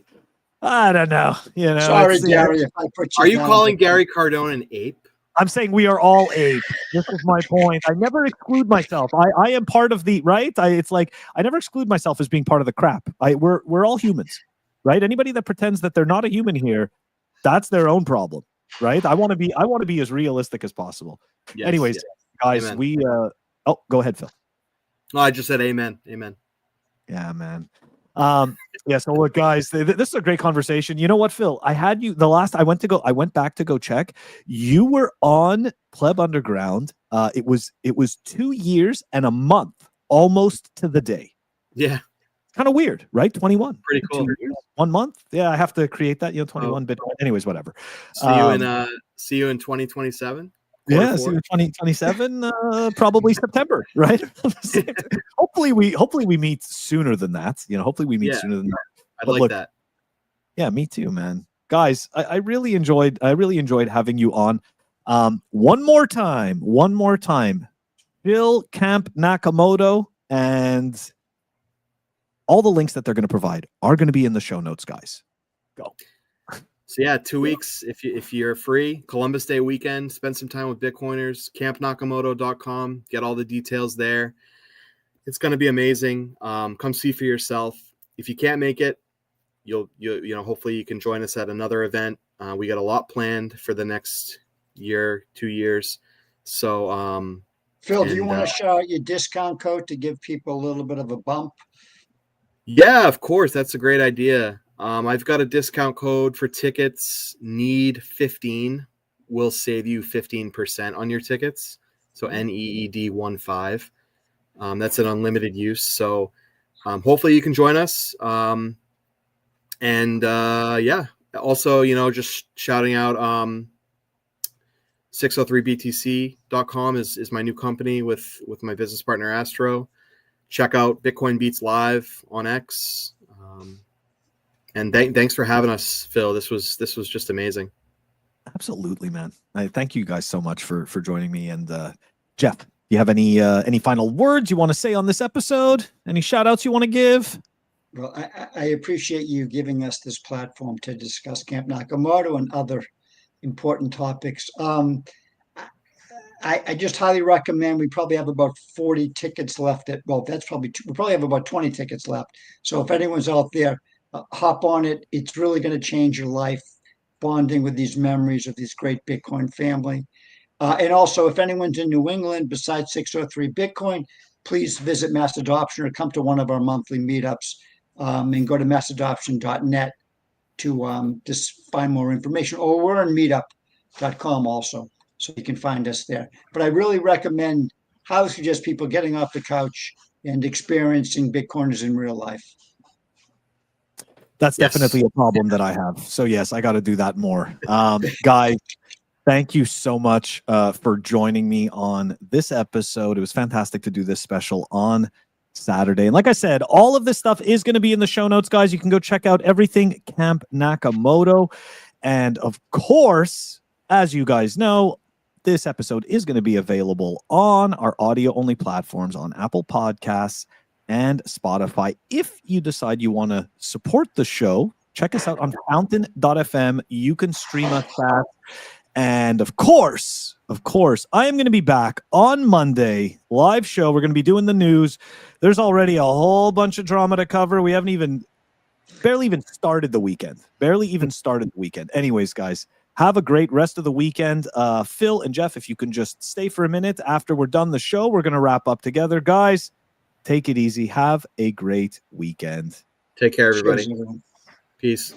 I don't know, Sorry, Gary, if I put you Are you down. calling Gary Cardone an ape? I'm saying we are all ape. This is my point. I never exclude myself. I am part of the, right? It's like, I never exclude myself as being part of the crap. We're all humans, right? Anybody that pretends that they're not a human here, that's their own problem, right? I want to be as realistic as possible. Yes, Anyways, guys, amen. Go ahead, Phil. No, I just said amen. Amen. Yeah, man. So look, guys, this is a great conversation. You know what, Phil? I had you I went back to go check. You were on Pleb Underground. It was 2 years and a month, almost to the day. Yeah. Kind of weird, right? 21. Pretty cool. 2 years, 1 month. Yeah, I have to create that, 21 Bitcoin. Anyways, whatever. See you in 2027. Yeah, see you 2027, probably September, right? Hopefully we meet sooner than that. Hopefully we meet sooner than that. I'd like that. Yeah, me too, man. Guys, I really enjoyed having you on. One more time. Phil Camp Nakamoto, and all the links that they're going to provide are going to be in the show notes, guys. Go. So yeah, 2 weeks if you're free, Columbus Day weekend, spend some time with Bitcoiners. CampNakamoto.com, get all the details there. It's going to be amazing. Come see for yourself. If you can't make it, you'll hopefully you can join us at another event. We got a lot planned for the next year, 2 years. So Phil, do you want to shout out your discount code to give people a little bit of a bump? Yeah, of course. That's a great idea. I've got a discount code for tickets. NEED15 will save you 15% on your tickets. So NEED15. That's an unlimited use. So hopefully you can join us. Also, just shouting out 603btc.com is my new company with my business partner Astro. Check out Bitcoin Beats Live on X. And thanks for having us, Phil. This was just amazing. Absolutely, man. I thank you guys so much for joining me. And Jeff, do you have any final words you want to say on this episode? Any shout outs you want to give? Well, I appreciate you giving us this platform to discuss Camp Nakamoto and other important topics. I just highly recommend. We probably have about 40 tickets left. We probably have about 20 tickets left. So if anyone's out there, hop on it. It's really going to change your life, bonding with these memories of this great Bitcoin family. And also, if anyone's in New England besides 603 Bitcoin, please visit Mass Adoption or come to one of our monthly meetups, and go to massadoption.net to just find more information. Or we're on meetup.com also, so you can find us there. But I really recommend, highly suggest people getting off the couch and experiencing Bitcoiners in real life. That's definitely a problem that I have. So yes, I got to do that more. Guys, thank you so much for joining me on this episode. It was fantastic to do this special on Saturday. And like I said, all of this stuff is going to be in the show notes, guys. You can go check out everything Camp Nakamoto. And of course, as you guys know, this episode is going to be available on our audio-only platforms on Apple Podcasts and Spotify. If you decide you want to support the show, check us out on fountain.fm. You can stream us fast. And of course, I am going to be back on Monday, live show. We're going to be doing the news. There's already a whole bunch of drama to cover. We haven't barely even started the weekend. Anyways, guys, have a great rest of the weekend. Phil and Jeff, if you can just stay for a minute after we're done the show, we're going to wrap up together. Guys, take it easy. Have a great weekend. Take care, everybody. Peace.